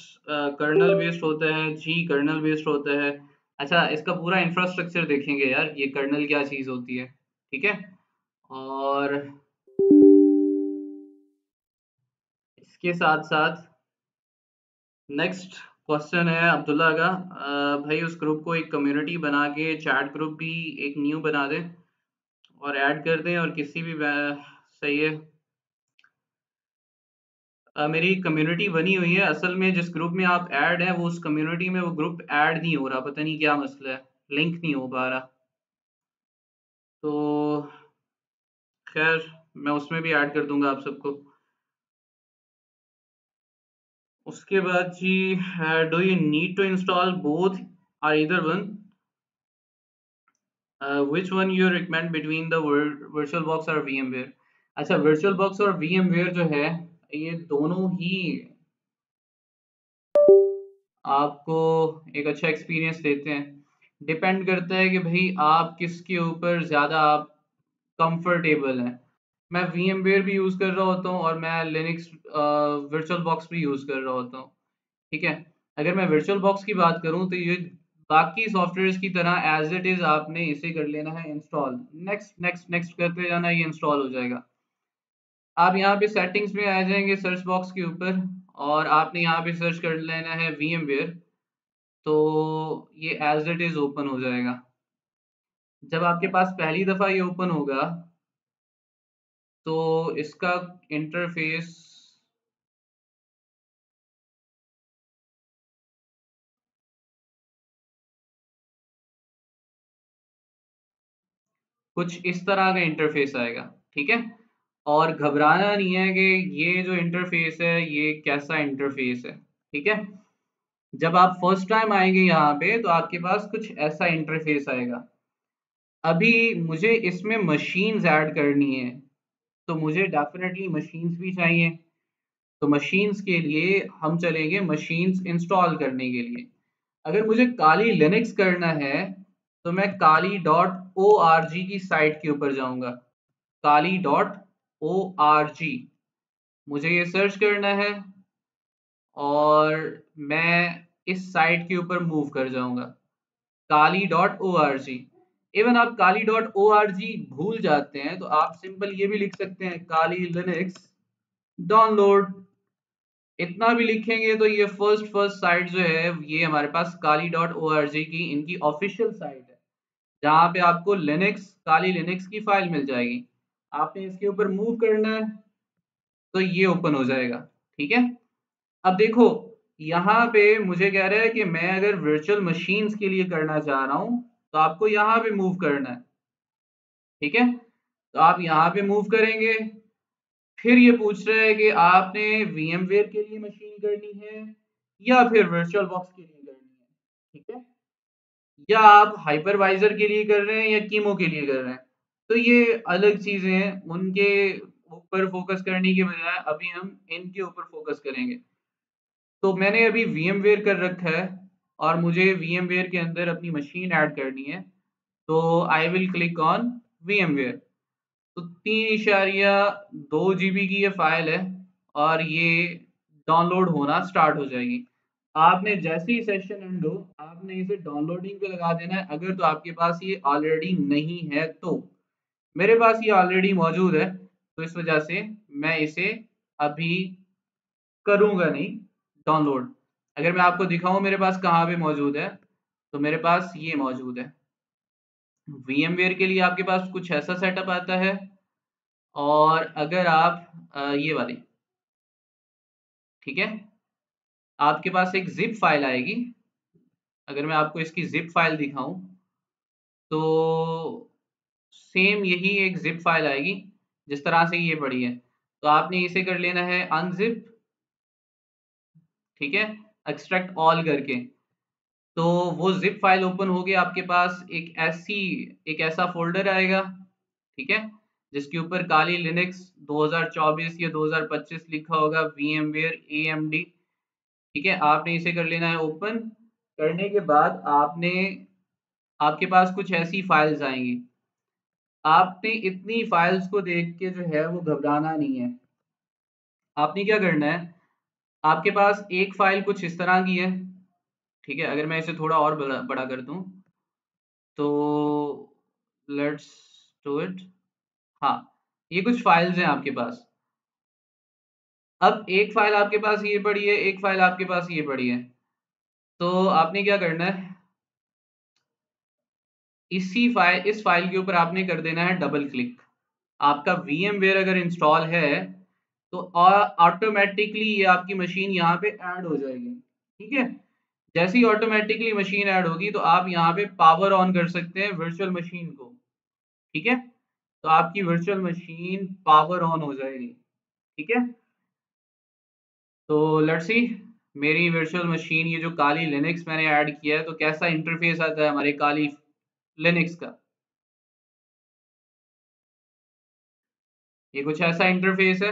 कर्नल बेस्ड होता है जी, कर्नल बेस्ड होता है। अच्छा, इसका पूरा इंफ्रास्ट्रक्चर देखेंगे यार, ये कर्नल क्या चीज़ होती है, ठीक है। और इसके साथ साथ नेक्स्ट क्वेश्चन है अब्दुल्ला का, भाई उस ग्रुप को एक कम्युनिटी बना के चैट ग्रुप भी एक न्यू बना दें और ऐड कर दें, और किसी भी सही है। मेरी कम्युनिटी बनी हुई है, असल में जिस ग्रुप में आप ऐड हैं वो उस कम्युनिटी में वो ग्रुप ऐड नहीं हो रहा, पता नहीं क्या मसला है, लिंक नहीं हो पा रहा। तो खैर, मैं उसमें भी ऐड कर दूंगा आप सबको। उसके बाद जी, do you need to install both or either one, which one you recommend between the virtual box और VMware। अच्छा, वर्चुअल बॉक्स और VMware जो है, ये दोनों ही आपको एक अच्छा एक्सपीरियंस देते हैं। डिपेंड करता है कि भाई आप किसके ऊपर ज़्यादा आप कंफर्टेबल हैं। मैं VMware भी यूज़ कर रहा होता हूँ और मैं लिनक्स वर्चुअल बॉक्स भी यूज़ कर रहा होता हूँ, ठीक है। अगर मैं वर्चुअल बॉक्स की बात करूँ तो ये बाकी सॉफ्टवेयर की तरह एज इट इज आपने इसे कर लेना है इंस्टॉल। नेक्स्ट नेक्स्ट नेक्स्ट करते जाना, ये इंस्टॉल हो जाएगा। आप यहाँ पे सेटिंग्स में आ जाएंगे सर्च बॉक्स के ऊपर, और आपने यहाँ पे सर्च कर लेना है VMware। तो ये एज इट इज ओपन हो जाएगा। जब आपके पास पहली दफा ये ओपन होगा तो इसका इंटरफेस कुछ इस तरह का इंटरफेस आएगा, ठीक है। और घबराना नहीं है कि ये जो इंटरफेस है ये कैसा इंटरफेस है, ठीक है। जब आप फर्स्ट टाइम आएंगे यहाँ पे तो आपके पास कुछ ऐसा इंटरफेस आएगा। अभी मुझे इसमें मशीन्स ऐड करनी है, तो मुझे डेफिनेटली मशीन्स भी चाहिए। तो मशीन्स के लिए हम चलेंगे मशीन्स इंस्टॉल करने के लिए। अगर मुझे काली लिनक्स करना है तो मैं काली डॉट ओ आर जी की साइट के ऊपर जाऊंगा। काली डॉट ओ आर जी, मुझे ये सर्च करना है और मैं इस साइट के ऊपर मूव कर जाऊंगा, Kali dot O R G. Even आप काली डॉट ओ आर जी भूल जाते हैं तो आप सिंपल ये भी लिख सकते हैं काली लिनक्स डाउनलोड। इतना भी लिखेंगे तो ये फर्स्ट फर्स्ट साइट जो है ये हमारे पास काली डॉट ओ आर जी की इनकी ऑफिशियल साइट है, जहाँ पे आपको लिनक्स काली लिनक्स की फाइल मिल जाएगी। आपने इसके ऊपर मूव करना है तो ये ओपन हो जाएगा, ठीक है। अब देखो यहाँ पे मुझे कह रहा है कि मैं अगर वर्चुअल मशीन्स के लिए करना चाह रहा हूँ तो आपको यहाँ पे मूव करना है, ठीक है। तो आप यहाँ पे मूव करेंगे। फिर ये पूछ रहा है कि आपने VMware के लिए मशीन करनी है या फिर वर्चुअल बॉक्स के लिए करनी है, ठीक है। या आप हाइपरवाइजर के लिए कर रहे हैं या कीमो के लिए कर रहे हैं, तो ये अलग चीजें हैं। उनके ऊपर फोकस करने के बजाय अभी हम इनके ऊपर फोकस करेंगे। तो मैंने अभी VMware कर रखा है और मुझे VMware के अंदर अपनी मशीन ऐड करनी है, तो I will click on VMware। तो 3.2 GB की ये फाइल है और ये डाउनलोड होना स्टार्ट हो जाएगी। आपने जैसे ही सेशन एंड हो आपने इसे डाउनलोडिंग पे लगा देना है, अगर तो आपके पास ये ऑलरेडी नहीं है तो। मेरे पास ये ऑलरेडी मौजूद है तो इस वजह से मैं इसे अभी करूंगा नहीं डाउनलोड। अगर मैं आपको दिखाऊं मेरे पास कहाँ पे मौजूद है, तो मेरे पास ये मौजूद है। VMware के लिए आपके पास कुछ ऐसा सेटअप आता है, और अगर आप ये वाली, ठीक है, आपके पास एक जिप फाइल आएगी। अगर मैं आपको इसकी जिप फाइल दिखाऊं तो सेम यही एक जिप फाइल आएगी जिस तरह से ये पड़ी है। तो आपने इसे कर लेना है अनजिप, ठीक है, एक्सट्रैक्ट ऑल करके। तो वो जिप फाइल ओपन होगी, आपके पास एक ऐसा फोल्डर आएगा, ठीक है, जिसके ऊपर काली लिनक्स 2024 या 2025 लिखा होगा VMware AMD, ठीक है। आपने इसे कर लेना है ओपन। करने के बाद आपके पास कुछ ऐसी फाइल्स आएंगी। आपने इतनी फाइल्स को देख के जो है वो घबराना नहीं है। आपने क्या करना है, आपके पास एक फाइल कुछ इस तरह की है, ठीक है। अगर मैं इसे थोड़ा और बड़ा कर दूं तो लेट्स डू इट। हाँ, ये कुछ फाइल्स हैं आपके पास। अब एक फाइल आपके पास ये पड़ी है, एक फाइल आपके पास ये पड़ी है। तो आपने क्या करना है, इस फाइल के ऊपर आपने कर देना है डबल क्लिक। आपका VMware अगर इंस्टॉल है तो ऑटोमेटिकली ये आपकी मशीन यहाँ पे ऐड हो जाएगी, ठीक है। जैसे ही ऑटोमेटिकली मशीन ऐड होगी तो आप यहाँ पे पावर ऑन कर सकते हैं वर्चुअल मशीन को, ठीक है। तो आपकी वर्चुअल मशीन पावर ऑन हो जाएगी, ठीक है। तो लेट्स सी मेरी वर्चुअल मशीन, ये जो काली लिनक्स मैंने ऐड किया है, तो कैसा इंटरफेस आता है हमारे काली लिनक्स का। ये कुछ ऐसा इंटरफेस है।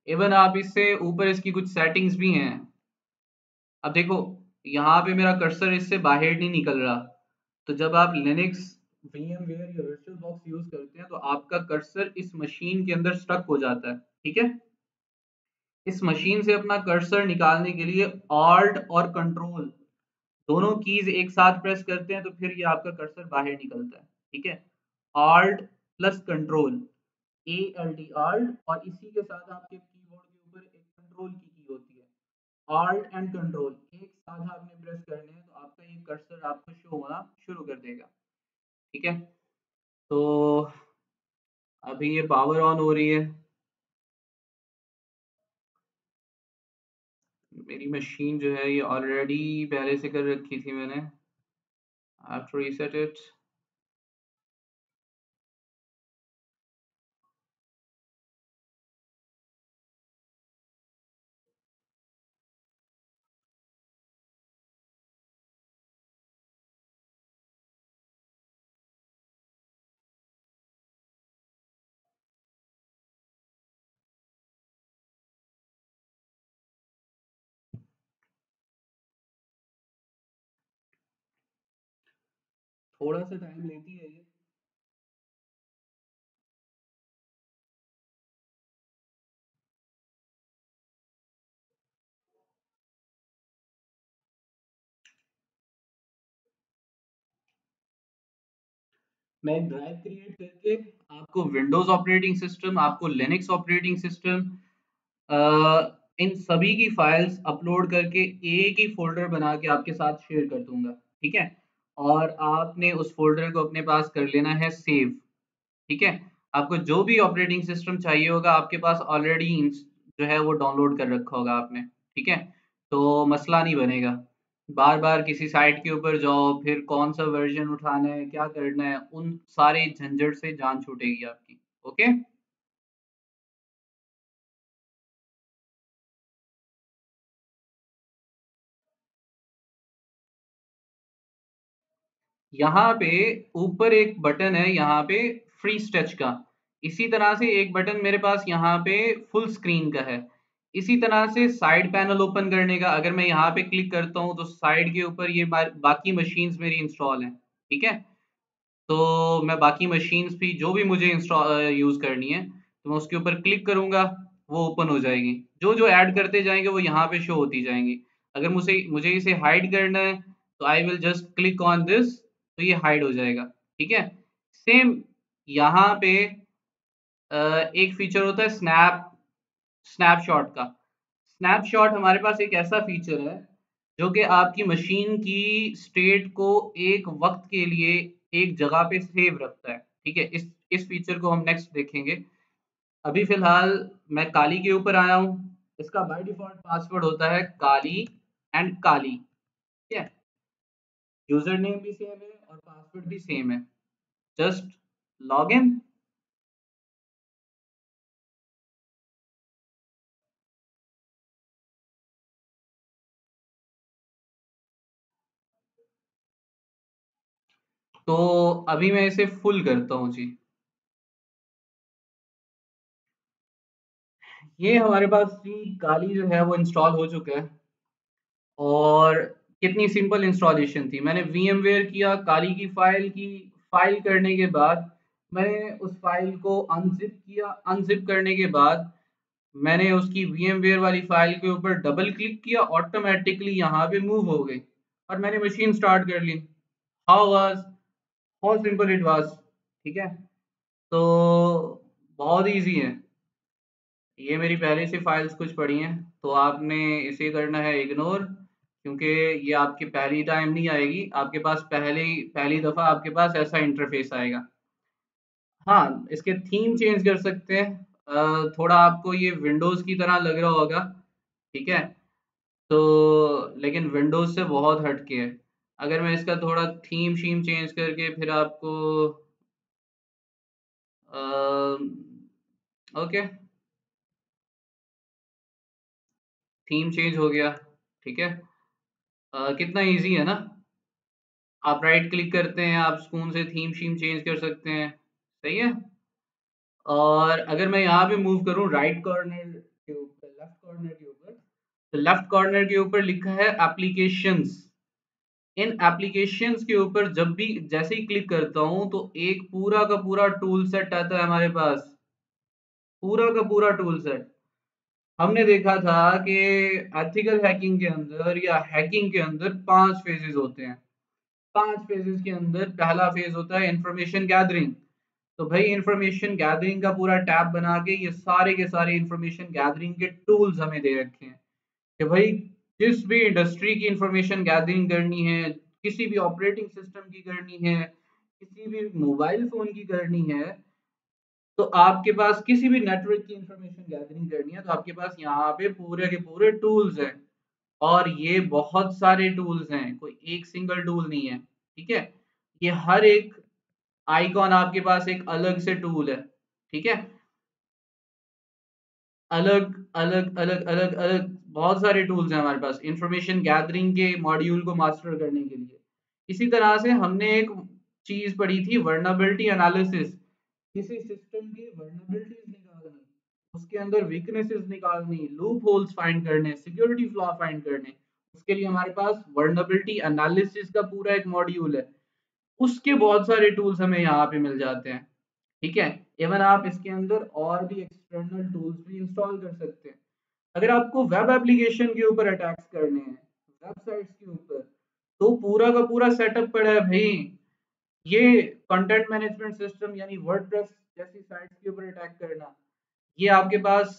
इवन आप इससे ऊपर इसकी कुछ सेटिंग्स भी हैं। अब देखो यहाँ पे मेरा कर्सर इससे बाहर नहीं निकल रहा, तो जब आप लिनक्स VMware या वर्चुअल बॉक्स यूज करते हैं तो आपका कर्सर इस मशीन के अंदर स्टक हो जाता है, ठीक है। इस मशीन से अपना कर्सर निकालने के लिए ऑल्ट और कंट्रोल दोनों कीज एक साथ प्रेस करते हैं तो फिर ये आपका कर्सर बाहर निकलता है, ठीक है। Alt plus control, ALT alt, और इसी के साथ आपके कीबोर्ड के ऊपर एक कंट्रोल की होती है, ऑल्ट एंड कंट्रोल एक साथ आपने प्रेस करने हैं तो आपका ये कर्सर आपको शो होना शुरू कर देगा, ठीक है। तो अभी ये पावर ऑन हो रही है, मेरी मशीन जो है ये ऑलरेडी पहले से कर रखी थी मैंने। I have to reset it। थोड़ा सा टाइम लेती है ये। मैं एक ड्राइव क्रिएट करके आपको विंडोज ऑपरेटिंग सिस्टम, आपको लिनक्स ऑपरेटिंग सिस्टम, इन सभी की फाइल्स अपलोड करके एक ही फोल्डर बना के आपके साथ शेयर कर दूंगा, ठीक है। और आपने उस फोल्डर को अपने पास कर लेना है सेव, ठीक है। आपको जो भी ऑपरेटिंग सिस्टम चाहिए होगा आपके पास ऑलरेडी जो है वो डाउनलोड कर रखा होगा आपने, ठीक है। तो मसला नहीं बनेगा, बार बार किसी साइट के ऊपर जाओ, फिर कौन सा वर्जन उठाना है, क्या करना है, उन सारे झंझट से जान छूटेगी आपकी। ओके। यहाँ पे ऊपर एक बटन है, यहाँ पे फ्री टच का, इसी तरह से एक बटन मेरे पास यहाँ पे फुल स्क्रीन का है। इसी तरह से साइड पैनल ओपन करने का, अगर मैं यहाँ पे क्लिक करता हूँ तो साइड के ऊपर ये बाकी मशीन्स मेरी इंस्टॉल हैं, ठीक है। तो मैं बाकी मशीन्स भी जो भी मुझे इंस्टॉल यूज करनी है तो मैं उसके ऊपर क्लिक करूंगा, वो ओपन हो जाएगी। जो जो ऐड करते जाएंगे वो यहाँ पे शो होती जाएंगी। अगर मुझे मुझे इसे हाइड करना है तो I will just click on this, तो ये हाइड हो जाएगा, ठीक है। सेम यहाँ पे एक फीचर होता है स्नैपशॉट का। स्नैपशॉट हमारे पास एक ऐसा फीचर है जो कि आपकी मशीन की स्टेट को एक वक्त के लिए एक जगह पे सेव रखता है, ठीक है। इस फीचर को हम नेक्स्ट देखेंगे। अभी फिलहाल मैं काली के ऊपर आया हूँ। इसका बाय डिफॉल्ट पासवर्ड होता है काली एंड काली, ठीक है। यूजर नेम भी सेम है और पासवर्ड भी सेम है। Just log in. तो अभी मैं इसे फुल करता हूँ जी। ये हमारे पास जी काली जो है वो इंस्टॉल हो चुका है। और कितनी सिंपल इंस्टॉलेशन थी, मैंने VMware किया, काली की फाइल करने के बाद मैंने उस फाइल को अनजिप किया। अनजिप करने के बाद मैंने उसकी VMware वाली फाइल के ऊपर डबल क्लिक किया, ऑटोमेटिकली यहाँ पे मूव हो गई और मैंने मशीन स्टार्ट कर ली। How was, how simple it was, ठीक है। तो बहुत इजी है। ये मेरी पहले से फाइल्स कुछ पड़ी हैं तो आपने इसे करना है इग्नोर, क्योंकि ये आपकी पहली टाइम नहीं आएगी, आपके पास पहली दफ़ा आपके पास ऐसा इंटरफेस आएगा। हाँ, इसके थीम चेंज कर सकते हैं। थोड़ा आपको ये विंडोज़ की तरह लग रहा होगा, ठीक है। तो लेकिन विंडोज़ से बहुत हटके है। अगर मैं इसका थोड़ा थीम शीम चेंज करके फिर आपको ओके, थीम चेंज हो गया, ठीक है। कितना इजी है ना। आप राइट क्लिक करते हैं, आप स्पून से थीम शीम चेंज कर सकते हैं, सही है। और अगर मैं यहाँ पे मूव करूँ राइट कॉर्नर के ऊपर, लेफ्ट कॉर्नर के ऊपर, तो लेफ्ट कॉर्नर के ऊपर लिखा है एप्लीकेशंस। इन एप्लीकेशंस के ऊपर जब भी जैसे ही क्लिक करता हूँ तो एक पूरा का पूरा टूल सेट आता है हमारे पास, पूरा का पूरा टूल सेट। हमने देखा था कि एथिकल हैकिंग के अंदर या हैकिंग के अंदर 5 फेजेस होते हैं। 5 फेजेस के अंदर पहला फेज होता है इंफॉर्मेशन गैदरिंग। तो भाई इंफॉर्मेशन गैदरिंग का पूरा टैब बना के ये सारे के सारे इंफॉर्मेशन गैदरिंग के टूल्स हमें दे रखे हैं कि भाई जिस भी इंडस्ट्री की इंफॉर्मेशन गैदरिंग करनी है, किसी भी ऑपरेटिंग सिस्टम की करनी है, किसी भी मोबाइल फोन की करनी है, तो आपके पास किसी भी नेटवर्क की इंफॉर्मेशन गैदरिंग करनी है तो आपके पास यहाँ पे पूरे के पूरे टूल्स हैं। और ये बहुत सारे टूल्स हैं, कोई एक सिंगल टूल नहीं है। ठीक है, ये हर एक आइकॉन आपके पास एक अलग से टूल है। ठीक है, अलग अलग अलग अलग अलग बहुत सारे टूल्स हैं हमारे पास इंफॉर्मेशन गैदरिंग के मॉड्यूल को मास्टर करने के लिए। इसी तरह से हमने एक चीज पढ़ी थी वर्नेबिलिटी एनालिसिस। किसी सिस्टम की वर्नेबिलिटीज निकालनी, उसके अंदर वीकनेसेस निकालनी, लूप होल्स फाइंड करने, सिक्योरिटी फ्लॉ फाइंड करने, उसके लिए हमारे पास वर्नेबिलिटी एनालिसिस का पूरा एक मॉड्यूल है। उसके बहुत सारे टूल्स हमें यहाँ पे मिल जाते हैं। ठीक है, इवन आप इसके अंदर और भी एक्सटर्नल टूल्स भी इंस्टॉल कर सकते हैं। अगर आपको वेब एप्लीकेशन के ऊपर अटैक्स करने हैं, वेबसाइट्स के ऊपर, तो पूरा का पूरा सेटअप पड़ा है भाई। ये कंटेंट मैनेजमेंट सिस्टम यानी वर्डप्रेस जैसी साइट्स के ऊपर अटैक करना, ये आपके पास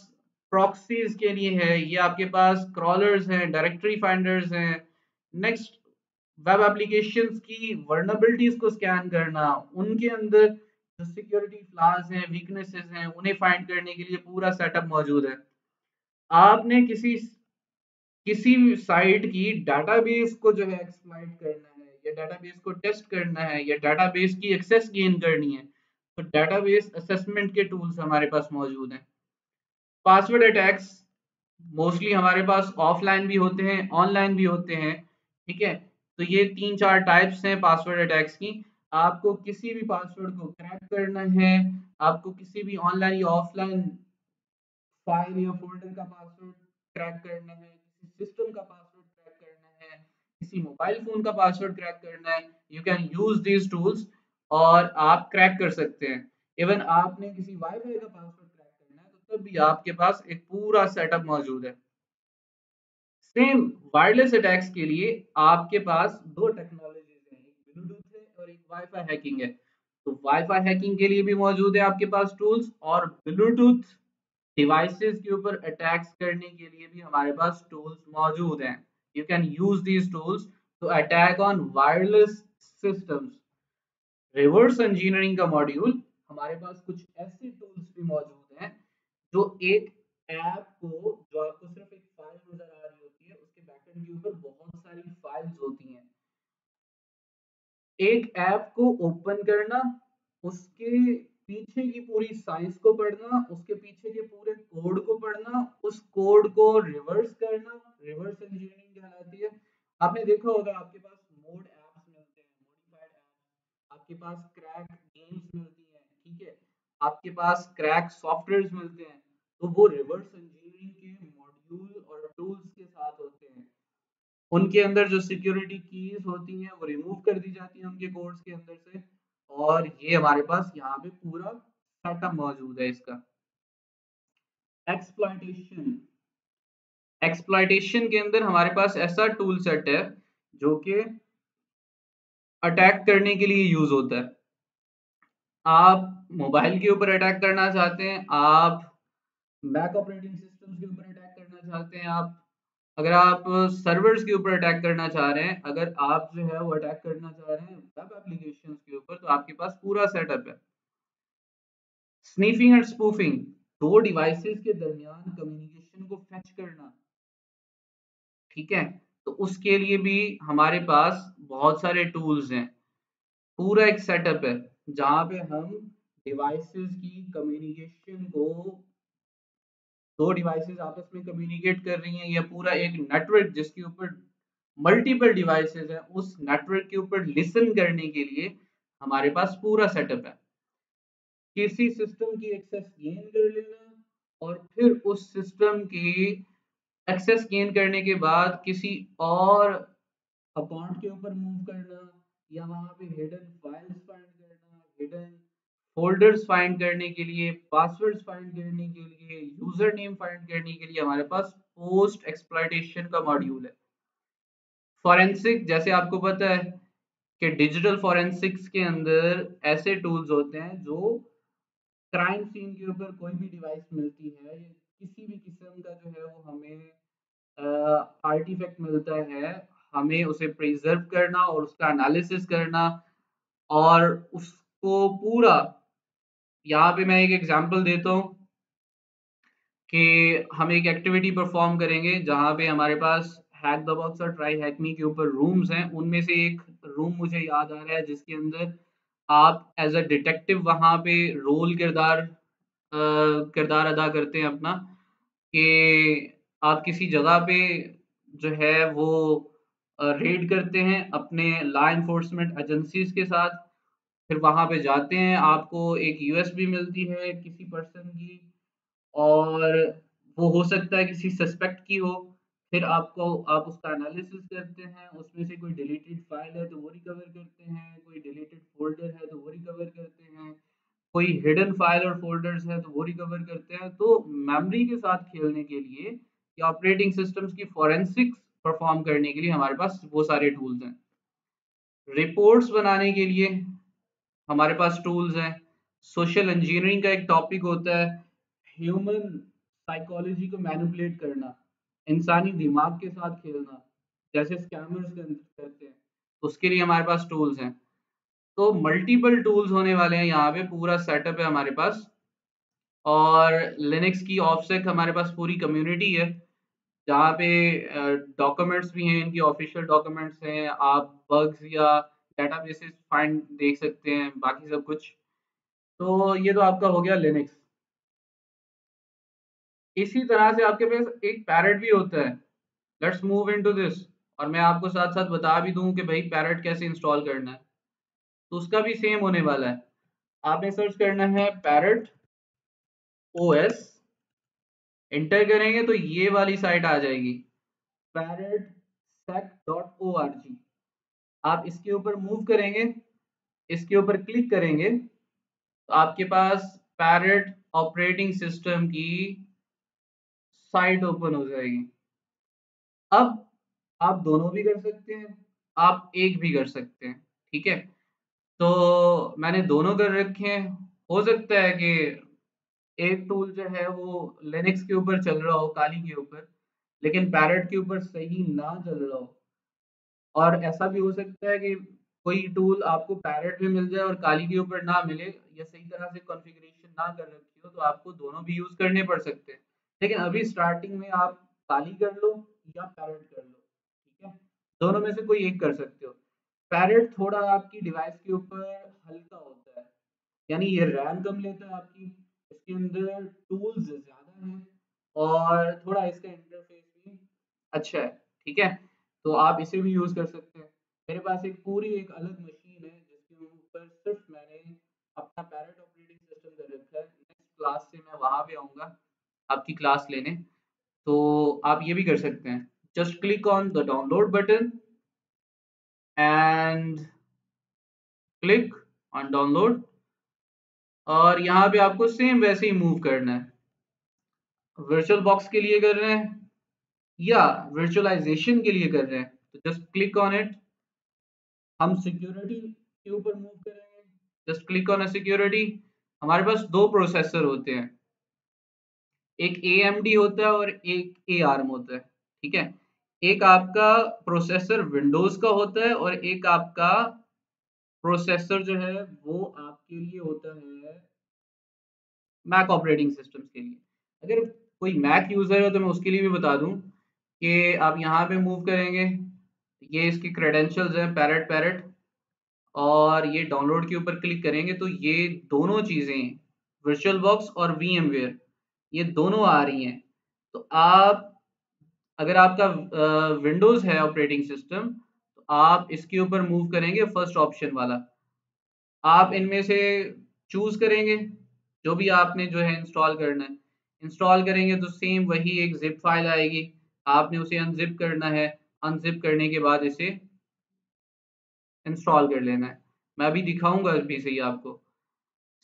प्रॉक्सीज के लिए है, ये आपके पास क्रॉलर्स हैं, डायरेक्टरी फाइंडर्स हैं। नेक्स्ट, वेब एप्लीकेशंस की वर्नेबिलिटीज को स्कैन करना, उनके अंदर जो सिक्योरिटी फ्लॉज हैं, वीकनेसेस हैं, उन्हें फाइंड करने के लिए पूरा सेटअप मौजूद है। आपने किसी किसी भी साइट की डाटाबेस को जो है एक्सप्लॉइट करना है या डाटाबेस को टेस्ट करना है या डाटाबेस की एक्सेस गेन करनी है, तो डाटाबेस असेसमेंट के टूल्स हमारे पास मौजूद हैं। पासवर्ड अटैक्स मोस्टली हमारे पास ऑफलाइन भी होते हैं, ऑनलाइन भी होते हैं। ठीक है, तो ये 3-4 टाइप्स हैं पासवर्ड अटैक्स की। आपको किसी भी पासवर्ड को क्रैक करना है, आपको किसी भी ऑनलाइन या ऑफलाइन फाइल या फोल्डर का पासवर्ड क्रैक करना है, किसी सिस्टम का पासवर्ड क्रैक करना है, किसी मोबाइल फोन का पासवर्ड क्रैक करना है, you can use these tools और आप क्रैक कर सकते हैं। इवन आपने किसी वाईफाई का पासवर्ड क्रैक करना है तो तब भी आपके पास एक पूरा सेटअप मौजूद है। सेम वायरलेस अटैक्स के लिए आपके पास दो टेक्नोलॉजीज हैं, एक ब्लूटूथ है और एक वाईफाई हैकिंग है। तो वाईफाई हैकिंग के लिए भी मौजूद है आपके पास टूल्स, और ब्लूटूथ डिवाइसेस के ऊपर अटैक्स करने के लिए भी हमारे पास टूल्स मौजूद हैं। You can use these tools to attack on wireless systems. Reverse engineering का मॉड्यूल, हमारे पास कुछ ऐसे टूल्स भी मौजूद हैं जो एक ऐप को, जो आपको सिर्फ एक फाइल नजर आ रही होती है, उसके बैकएंड के ऊपर बहुत सारी फाइल्स होती हैं। एक ऐप को ओपन करना, उसके पीछे की पूरी साइंस को पढ़ना, उसके पीछे के पूरे कोड को पढ़ना, उस कोड को रिवर्स करना, रिवर्स इंजीनियरिंग कहलाती है। आपने देखा होगा आपके पास मोड एप्स मिलते हैं, मॉडिफाइड एप्स, आपके पास क्रैक गेम्स मिलती हैं। ठीक है, आपके पास क्रैक सॉफ्टवेयर्स मिलते हैं, तो वो रिवर्स इंजीनियरिंग के मॉड्यूल और टूल्स के साथ होते हैं। उनके अंदर जो सिक्योरिटी कीज होती हैं वो रिमूव कर दी जाती हैं उनके कोड्स के अंदर से, और ये हमारे पास यहाँ पे पूरा सेटअप मौजूद है इसका। एक्सप्लॉइटेशन, एक्सप्लॉइटेशन के अंदर हमारे पास ऐसा टूल सेट है जो कि अटैक करने के लिए यूज होता है। आप मोबाइल के ऊपर अटैक करना चाहते हैं, आप मैक ऑपरेटिंग सिस्टम के ऊपर अटैक करना चाहते हैं, आप अगर आप सर्वर्स के ऊपर अटैक करना चाह रहे हैं, अगर आप जो है वो अटैक करना चाह रहे हैं वेब एप्लीकेशंस के ऊपर, तो आपके पास पूरा सेटअप है। स्नीफिंग एंड स्पूफिंग, दो डिवाइसेस के दरमियान कम्युनिकेशन को फेच करना। ठीक है, तो उसके लिए भी हमारे पास बहुत सारे टूल्स हैं, पूरा एक सेटअप है जहाँ पे हम डिवाइसेस की कम्युनिकेशन को, दो डिवाइसेस आपस में कम्युनिकेट कर रही हैं या पूरा एक नेटवर्क जिसके ऊपर मल्टीपल डिवाइसेस हैं, उस नेटवर्क के ऊपर लिसन करने के लिए हमारे पास पूरा सेटअप है। किसी सिस्टम की एक्सेस गेन कर लेना और फिर उस सिस्टम की एक्सेस गेन करने के बाद किसी और अकाउंट के ऊपर मूव करना, या वहाँ पे हिडन फाइल्स फाइंड करना, हिडन फोल्डर्स फाइंड करने के लिए, पासवर्ड्स फाइंड करने के लिए, यूजर नेम फाइंड करने के लिए हमारे पास पोस्ट एक्सप्लॉइटेशन का मॉड्यूल है। फॉरेंसिक, जैसे आपको पता है कि डिजिटल फॉरेंसिक्स के अंदर ऐसे टूल्स होते हैं जो क्राइम सीन के ऊपर कोई भी डिवाइस मिलती है, या किसी भी किस्म का जो है वो हमें आर्टिफैक्ट मिलता है, हमें उसे प्रिजर्व करना और उसका एनालिसिस करना, और उसको पूरा, यहाँ पे मैं एक एग्जांपल देता हूँ कि हम एक एक्टिविटी परफॉर्म करेंगे जहाँ पे हमारे पास हैक द बॉक्स और ट्राई हैक मी के ऊपर रूम्स हैं। उनमें से एक रूम मुझे याद आ रहा है जिसके अंदर आप एज अ डिटेक्टिव वहाँ पे रोल किरदार अदा करते हैं अपना, कि आप किसी जगह पे जो है वो रेड करते हैं अपने लॉ इन्फोर्समेंट एजेंसीज के साथ। फिर वहाँ पे जाते हैं, आपको एक यूएसबी मिलती है किसी पर्सन की, और वो हो सकता है किसी सस्पेक्ट की हो। फिर आप उसका एनालिसिस करते हैं, उसमें से कोई डिलीटेड फाइल है तो वो रिकवर करते हैं, कोई डिलीटेड फोल्डर है तो वो रिकवर करते हैं, कोई हिडन फाइल और फोल्डर्स है तो वो रिकवर करते हैं। तो मेमोरी के साथ खेलने के लिए या ऑपरेटिंग सिस्टम्स की फॉरेंसिक्स परफॉर्म करने के लिए हमारे पास वो सारे टूल्स हैं। रिपोर्ट्स बनाने के लिए हमारे पास टूल्स हैं। सोशल इंजीनियरिंग का एक टॉपिक होता है, ह्यूमन साइकोलॉजी को मैनिपुलेट करना, इंसानी दिमाग के साथ खेलना, जैसे स्कैमर्स करते हैं, उसके लिए हमारे पास टूल्स हैं। तो मल्टीपल टूल्स होने वाले हैं, यहाँ पे पूरा सेटअप है हमारे पास। और लिनक्स की ऑफसेक हमारे पास पूरी कम्युनिटी है जहाँ पे डॉक्यूमेंट्स भी हैं, इनकी ऑफिशियल डॉक्यूमेंट्स हैं, आप बग्स या डेटाबेसेस फाइंड देख सकते हैं, बाकी सब कुछ। तो ये तो आपका हो गया लिनक्स। इसी तरह से आपके पास एक पैरेट भी होता है। लेट्स मूव इनटू दिस, और मैं आपको साथ साथ बता भी दूं कि भाई पैरेट कैसे इंस्टॉल करना है। तो उसका भी सेम होने वाला है। आपने सर्च करना है पैरेट ओएस, इंटर करेंगे तो ये वाली साइट आ जाएगी, parrotsec.org। आप इसके ऊपर मूव करेंगे, इसके ऊपर क्लिक करेंगे तो आपके पास पैरेट ऑपरेटिंग सिस्टम की साइट ओपन हो जाएगी। अब आप दोनों भी कर सकते हैं, आप एक भी कर सकते हैं, ठीक है। तो मैंने दोनों कर रखे हैं। हो सकता है कि एक टूल जो है वो लिनक्स के ऊपर चल रहा हो, काली के ऊपर, लेकिन पैरेट के ऊपर सही ना चल रहा हो। और ऐसा भी हो सकता है कि कोई टूल आपको पैरेट में मिल जाए और काली के ऊपर ना मिले, या सही तरह से कॉन्फ़िगरेशन ना कर रखी हो, तो आपको दोनों भी यूज करने पड़ सकते हैं। लेकिन अभी स्टार्टिंग में आप काली कर लो या पैरेट कर लो, ठीक है। दोनों में से कोई एक कर सकते हो। पैरेट थोड़ा आपकी डिवाइस के ऊपर हल्का होता है, यानी ये रैम कम लेता है आपकी, इसके अंदर टूल्स ज़्यादा हैं, और थोड़ा इसका इंटरफेस भी अच्छा है, ठीक है। तो आप इसे भी यूज़ कर सकते हैं। मेरे पास एक पूरी एक अलग मशीन है जिसके ऊपर सिर्फ मैंने अपना पैरेट ऑपरेटिंग सिस्टम कर रखा है। नेक्स्ट क्लास से मैं वहाँ पे आऊँगा आपकी क्लास लेने, तो आप ये भी कर सकते हैं। Just click on the download button and click on download, और यहाँ पे आपको सेम वैसे ही मूव करना है। वर्चुअल बॉक्स के लिए कर रहे हैं या वर्चुअलाइजेशन के लिए कर रहे हैं, तो जस्ट क्लिक ऑन इट। हम सिक्योरिटी के ऊपर मूव करेंगे, जस्ट क्लिक ऑन सिक्योरिटी। हमारे पास दो प्रोसेसर होते हैं, एक AMD होता है और एक ARM होता है, ठीक है। एक आपका प्रोसेसर विंडोज का होता है और एक आपका प्रोसेसर जो है वो आपके लिए होता है मैक ऑपरेटिंग सिस्टम्स के लिए। अगर कोई मैक यूज़र है तो मैं उसके लिए भी बता दूं कि आप यहाँ पे मूव करेंगे, ये इसकी क्रेडेंशियल्स हैं पैरेट पैरेट, और ये डाउनलोड के ऊपर क्लिक करेंगे तो ये दोनों चीज़ें, वर्चुअल बॉक्स और VMware, ये दोनों आ रही हैं। तो आप, अगर आपका विंडोज़ है ऑपरेटिंग सिस्टम, तो आप इसके ऊपर मूव करेंगे फर्स्ट ऑप्शन वाला। आप इनमें से चूज करेंगे जो भी आपने जो है इंस्टॉल करना है। इंस्टॉल करेंगे तो सेम वही एक जिप फाइल आएगी, आपने उसे अनजिप करना है। अनजिप करने के बाद इसे इंस्टॉल कर लेना है। मैं अभी दिखाऊंगा भी सही आपको।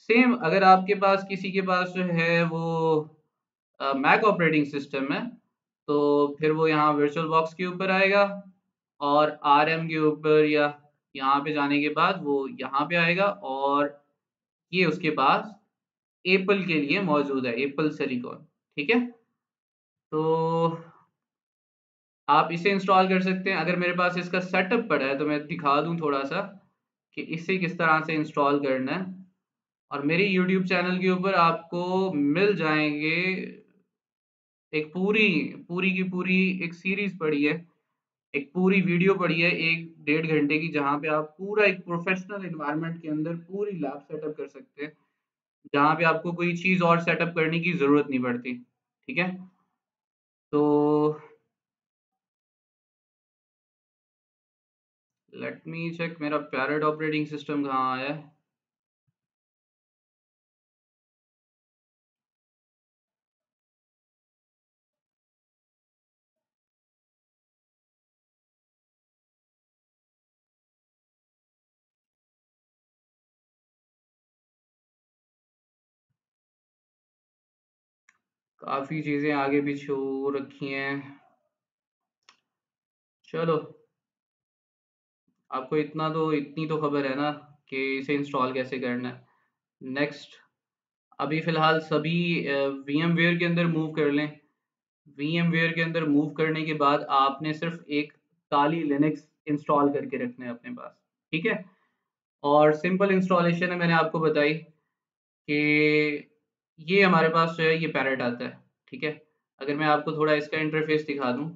सेम अगर आपके पास किसी के पास जो है वो मैक ऑपरेटिंग सिस्टम है, तो फिर वो यहाँ वर्चुअल बॉक्स के ऊपर आएगा, और आरएम के ऊपर या यहाँ पे जाने के बाद वो यहाँ पे आएगा, और ये उसके पास एप्पल के लिए मौजूद है, एप्पल सिलिकॉन। ठीक है, तो आप इसे इंस्टॉल कर सकते हैं। अगर मेरे पास इसका सेटअप पड़ा है तो मैं दिखा दूं थोड़ा सा कि इसे किस तरह से इंस्टॉल करना है। और मेरे यूट्यूब चैनल के ऊपर आपको मिल जाएंगे, एक पूरी पूरी की पूरी एक सीरीज पड़ी है, एक पूरी वीडियो पड़ी है 1 डेढ़ घंटे की, जहाँ पे आप पूरा एक प्रोफेशनल एनवायरनमेंट के अंदर पूरी लैब सेटअप कर सकते हैं, जहाँ पे आपको कोई चीज़ और सेटअप करने की ज़रूरत नहीं पड़ती। ठीक है, तो लेट मी चेक मेरा पैरेट ऑपरेटिंग सिस्टम कहाँ आया है। काफ़ी चीज़ें आगे पीछे हो रखी हैं। चलो, आपको इतनी तो खबर है ना कि इसे इंस्टॉल कैसे करना है। नेक्स्ट, अभी फ़िलहाल सभी VMware के अंदर मूव कर लें। VMware के अंदर मूव करने के बाद आपने सिर्फ एक काली लिनक्स इंस्टॉल करके रखना है अपने पास। ठीक है, और सिंपल इंस्टॉलेशन है, मैंने आपको बताई कि ये हमारे पास जो है ये पैरेट आता है। ठीक है, अगर मैं आपको थोड़ा इसका इंटरफेस दिखा दूँ।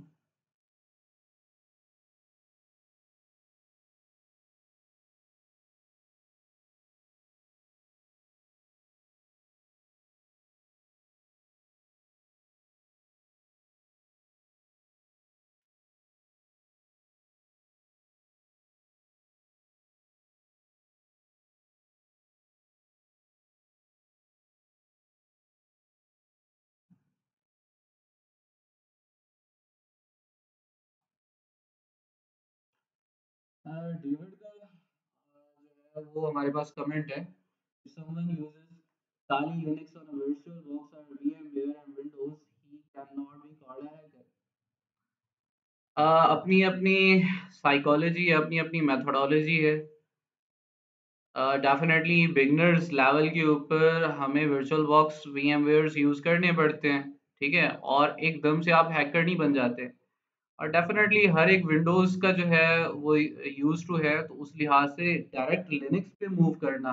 डेविड का जो है वो हमारे पास कमेंट है, someone uses Kali Linux on a virtual box or VMware and Windows, he cannot be called a hacker। अपनी अपनी साइकोलॉजी है, अपनी अपनी मेथोडोलॉजी है। डेफिनेटली बिगनर्स लेवल के ऊपर हमें वर्चुअल बॉक्स VMwares यूज़ करने पड़ते हैं। ठीक है, और एकदम से आप हैकर नहीं बन जाते। और डेफिनेटली हर एक विंडोज़ का जो है वो यूज टू है, तो उस लिहाज से डायरेक्ट लिनक्स पे मूव करना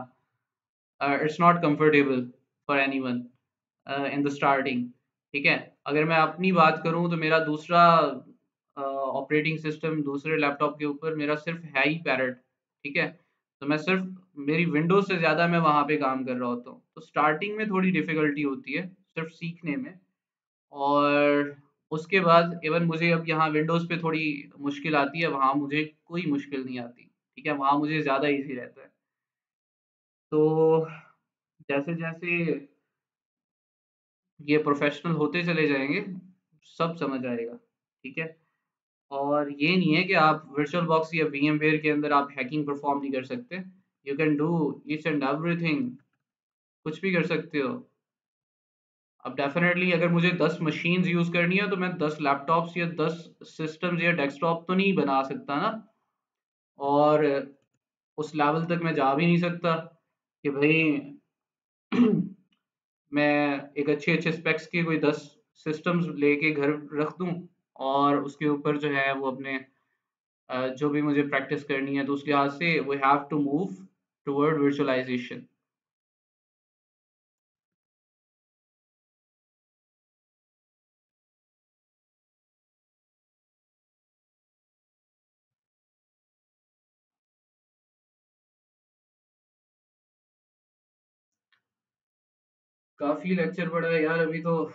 it's not comfortable for anyone in the starting. ठीक है, अगर मैं अपनी बात करूं तो मेरा दूसरा ऑपरेटिंग सिस्टम दूसरे लैपटॉप के ऊपर मेरा सिर्फ है ही पैरेट। ठीक है, तो मैं सिर्फ मेरी विंडोज से ज़्यादा मैं वहाँ पे काम कर रहा होता हूँ, तो स्टार्टिंग में थोड़ी डिफ़िकल्टी होती है सिर्फ सीखने में। और उसके बाद इवन मुझे अब यहाँ विंडोज़ पे थोड़ी मुश्किल आती है, वहाँ मुझे कोई मुश्किल नहीं आती। ठीक है, वहाँ मुझे ज़्यादा इजी रहता है। तो जैसे जैसे ये प्रोफेशनल होते चले जाएंगे, सब समझ आएगा। ठीक है, और ये नहीं है कि आप वर्चुअल बॉक्स या VMware के अंदर आप हैकिंग परफॉर्म नहीं कर सकते। You can do each and everything, कुछ भी कर सकते हो। अब डेफिनेटली अगर मुझे 10 मशीन्स यूज़ करनी है तो मैं 10 लैपटॉप्स या 10 सिस्टम्स या डेस्कटॉप तो नहीं बना सकता ना। और उस लेवल तक मैं जा भी नहीं सकता कि भाई मैं एक अच्छे अच्छे स्पेक्स के कोई 10 सिस्टम्स लेके घर रख दूं, और उसके ऊपर जो है वो अपने जो भी मुझे प्रैक्टिस करनी है, तो उस लिहाज से we have to move toward virtualisation. काफी लेक्चर पड़ा है यार अभी तो।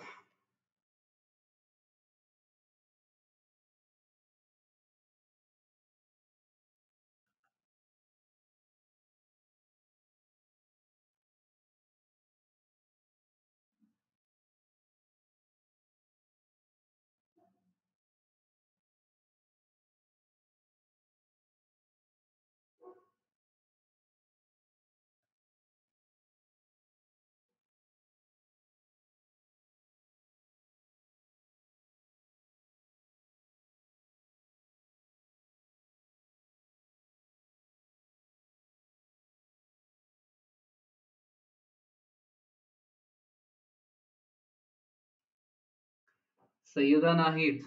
सैयदा नाहिद,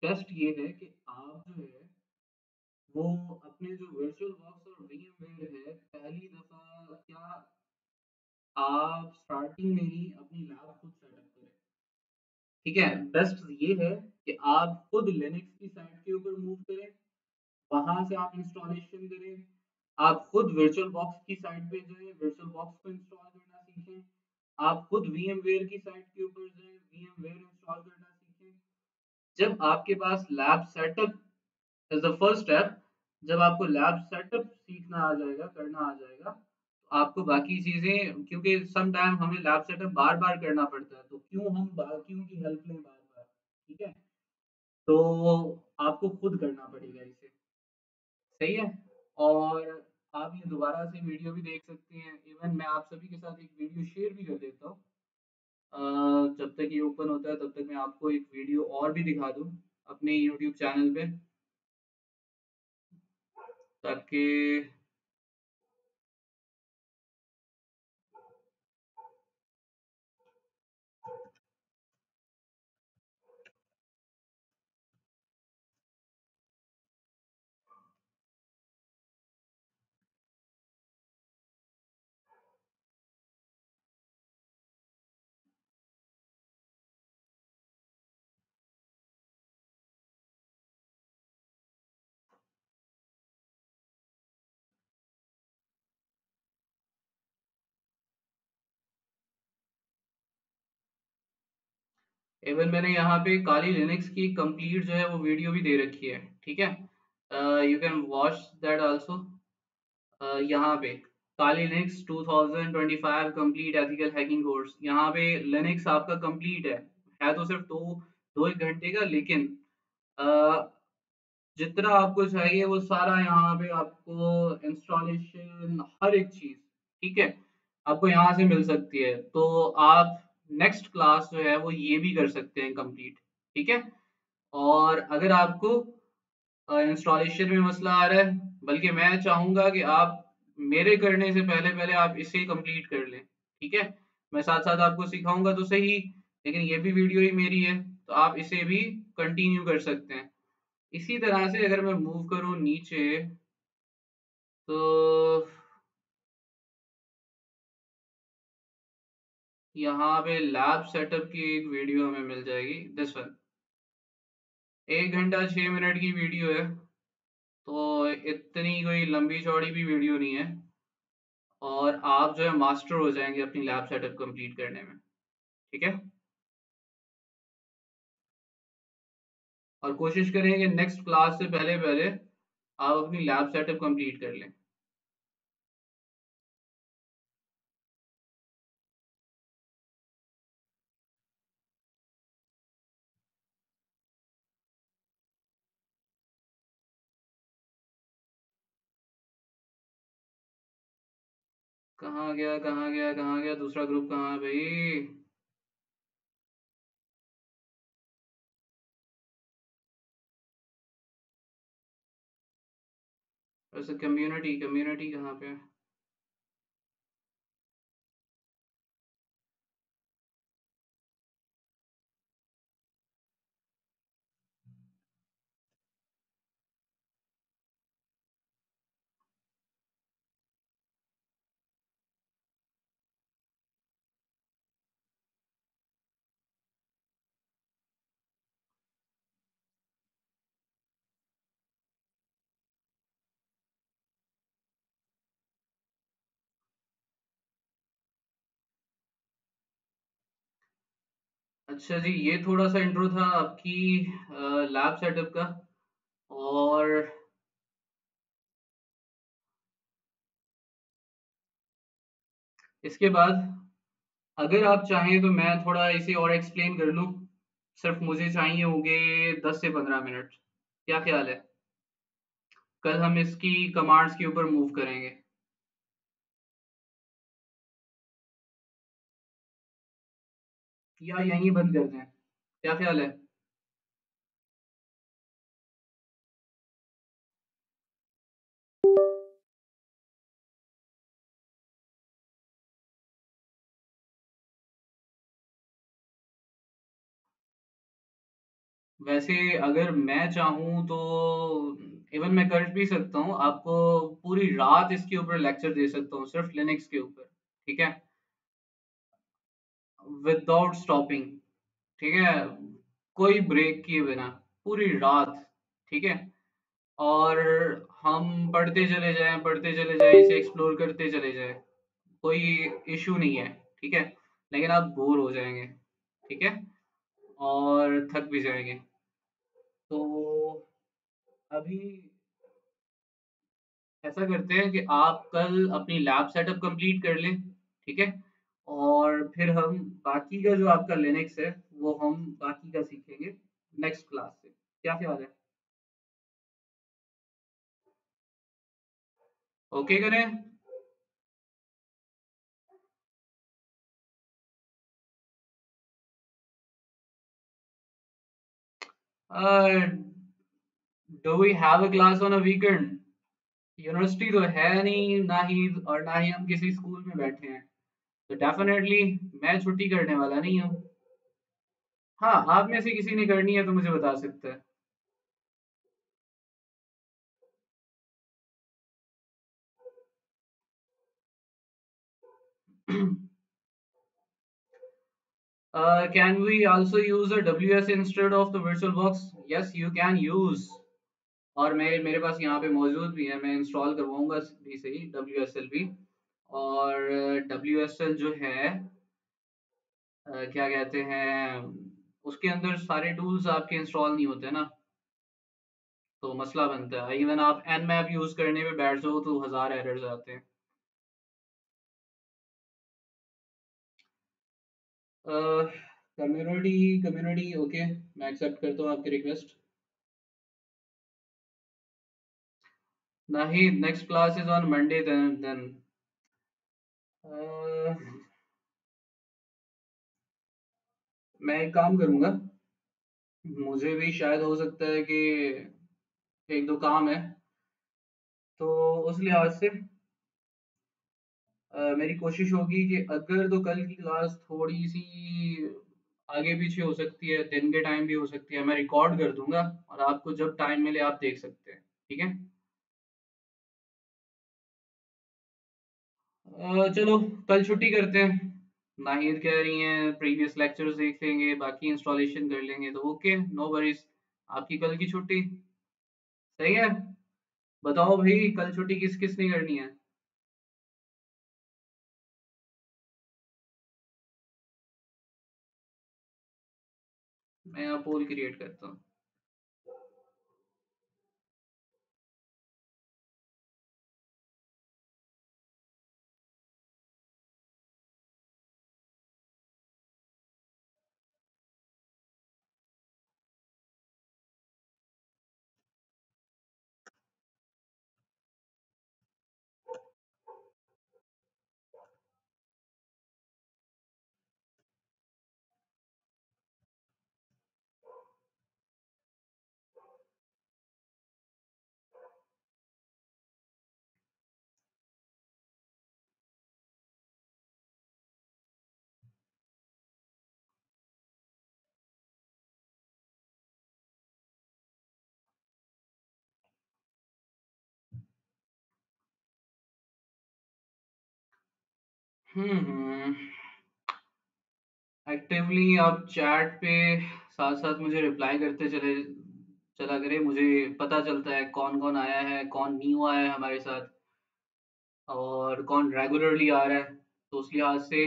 टेस्ट ये है कि आप जो है वो अपने जो वर्चुअल बॉक्स और VMware है, पहली दफा क्या आप स्टार्टिंग में ही अपनी लैब खुद सेटअप करें। ठीक है, बेस्ट ये है कि आप खुद लिनक्स की साइट के ऊपर मूव करें, वहां से आप इंस्टॉलेशन करें। आप खुद वर्चुअल बॉक्स की साइट पे जाएं, वर्चुअल बॉक्स को इंस्टॉल करना सीखें। आप खुद VMware की साइट के ऊपर जाएं, VMware इंस्टॉल करना सीखें। जब आपके पास lab setup is the first step, जब आपको लैब सेटअप सीखना आ जाएगा, करना आ जाएगा, तो आपको बाकी चीजें, क्योंकि सम टाइम हमें लैब सेटअप बार बार करना पड़ता है, तो क्यों हम बाकियों की हेल्प लें बार बार। ठीक है, तो आपको खुद करना पड़ेगा इसे। सही है। और आप ये दोबारा से वीडियो भी देख सकते हैं, इवन मैं आप सभी के साथ एक वीडियो शेयर भी कर देता हूँ। जब तक ये ओपन होता है तब तक मैं आपको एक वीडियो और भी दिखा दूँ अपने यूट्यूब चैनल पे, ताकि इवन मैंने यहाँ पे काली लिनक्स की कंप्लीट जो है वो वीडियो भी दे रखी है। ठीक है, you can watch that also. यहाँ पे Kali Linux 2025 complete ethical hacking course, यहाँ पे लिनक्स आपका कंप्लीट है तो सिर्फ दो दो एक घंटे का, लेकिन uh, जितना आपको चाहिए वो सारा यहाँ पे आपको इंस्टॉलेशन हर एक चीज, ठीक है, आपको यहाँ से मिल सकती है। तो आप नेक्स्ट क्लास जो है वो ये भी कर सकते हैं कंप्लीट। ठीक है, और अगर आपको इंस्टॉलेशन में मसला आ रहा है, बल्कि मैं चाहूंगा कि आप मेरे करने से पहले पहले आप इसे कंप्लीट कर लें। ठीक है, मैं साथ साथ आपको सिखाऊंगा तो सही, लेकिन ये भी वीडियो ही मेरी है, तो आप इसे भी कंटिन्यू कर सकते हैं। इसी तरह से अगर मैं मूव करूं नीचे, तो यहाँ पे लैब सेटअप की एक वीडियो हमें मिल जाएगी, दिस वन। 1 घंटा 6 मिनट की वीडियो है, तो इतनी कोई लंबी चौड़ी भी वीडियो नहीं है, और आप जो है मास्टर हो जाएंगे अपनी लैब सेटअप कंप्लीट करने में। ठीक है, और कोशिश करें कि नेक्स्ट क्लास से पहले पहले आप अपनी लैब सेटअप कंप्लीट कर लें। कहाँ गया, कहाँ गया, कहाँ गया दूसरा ग्रुप, कहाँ है भाई? वैसे कम्युनिटी कम्युनिटी कहाँ पे है? अच्छा जी, ये थोड़ा सा इंट्रो था आपकी लैब सेटअप का। और इसके बाद अगर आप चाहें तो मैं थोड़ा इसे और एक्सप्लेन कर लूँ। सिर्फ मुझे चाहिए होंगे 10 से 15 मिनट, क्या ख्याल है? कल हम इसकी कमांड्स के ऊपर मूव करेंगे, या यहीं बंद कर दें, क्या ख्याल है? वैसे अगर मैं चाहूँ तो इवन मैं कर भी सकता हूँ, आपको पूरी रात इसके ऊपर लेक्चर दे सकता हूँ सिर्फ लिनक्स के ऊपर। ठीक है, विदाउट स्टॉपिंग। ठीक है, कोई ब्रेक किए बिना पूरी रात। ठीक है, और हम पढ़ते चले जाएं, इसे एक्सप्लोर करते चले जाएं, कोई इशू नहीं है। ठीक है, लेकिन आप बोर हो जाएंगे। ठीक है, और थक भी जाएंगे। तो अभी ऐसा करते हैं कि आप कल अपनी लैब सेटअप कंप्लीट कर लें। ठीक है, और फिर हम बाकी का जो आपका लिनक्स है वो हम बाकी का सीखेंगे नेक्स्ट क्लास से। क्या ख्याल है? ओके करें? Do we have a class on a weekend? University तो है नहीं, ना ही, और ना ही हम किसी स्कूल में बैठे हैं, तो डेफिनेटली मैं छुट्टी करने वाला नहीं हूँ। हाँ, आप में से किसी ने करनी है तो मुझे बता सकते हैं। Can we also use a WS instead of the VirtualBox? Yes, you can use. और मेरे मेरे पास यहाँ पे मौजूद भी है, मैं इंस्टॉल करवाऊंगा भी सही WSL भी। और WSL जो है क्या कहते हैं, उसके अंदर सारे टूल्स आपके इंस्टॉल नहीं होते ना, तो मसला बनता है। इवन आप Nmap यूज करने में बैठ जाओ तो 1000 एरर्स आते हैं। कम्युनिटी कम्युनिटी ओके, मैं एक्सेप्ट करता हूँ आपकी रिक्वेस्ट। नहीं, next class is on Monday then. मैं एक काम करूंगा, मुझे भी शायद हो सकता है कि एक दो काम है, तो उस लिहाज से मेरी कोशिश होगी कि अगर तो कल की क्लास थोड़ी सी आगे पीछे हो सकती है, दिन के टाइम भी हो सकती है, मैं रिकॉर्ड कर दूंगा और आपको जब टाइम मिले आप देख सकते हैं। ठीक है? चलो, कल छुट्टी करते हैं। नाहिद कह रही हैं प्रीवियस लेक्चर्स देख लेंगे, बाकी इंस्टॉलेशन कर लेंगे, तो ओके, नो वरीज। आपकी कल की छुट्टी सही है? बताओ भाई, कल छुट्टी किस किस ने करनी है? मैं यहाँ पोल क्रिएट करता हूँ। हम्म, एक्टिवली आप चैट पे साथ साथ मुझे रिप्लाई करते चला करें, मुझे पता चलता है कौन कौन आया है, कौन न्यू आया है हमारे साथ, और कौन रेगुलरली आ रहा है। तो उस लिहाज से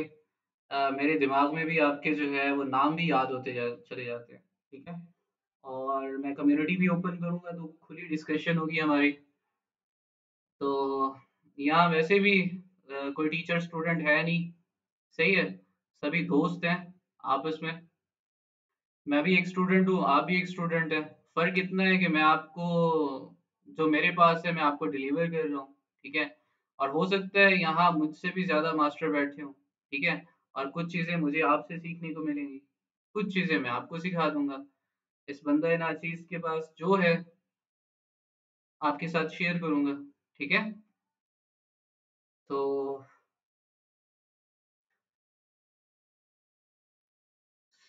मेरे दिमाग में भी आपके जो है वो नाम भी याद चले जाते हैं। ठीक है, और मैं कम्युनिटी भी ओपन करूंगा तो खुली डिस्कशन होगी हमारी। तो यहाँ वैसे भी कोई टीचर स्टूडेंट है नहीं, सही है, सभी दोस्त हैं आपस में। मैं भी एक स्टूडेंट हूँ, आप भी एक स्टूडेंट हैं। फर्क इतना है कि मैं आपको जो मेरे पास है मैं आपको डिलीवर कर रहा हूँ। ठीक है, और हो सकता है यहाँ मुझसे भी ज्यादा मास्टर बैठे हों। ठीक है, और कुछ चीजें मुझे आपसे सीखने को मिलेंगी, कुछ चीजें मैं आपको सिखा दूंगा। इस बंदा नाचीज के पास जो है आपके साथ शेयर करूंगा। ठीक है, तो।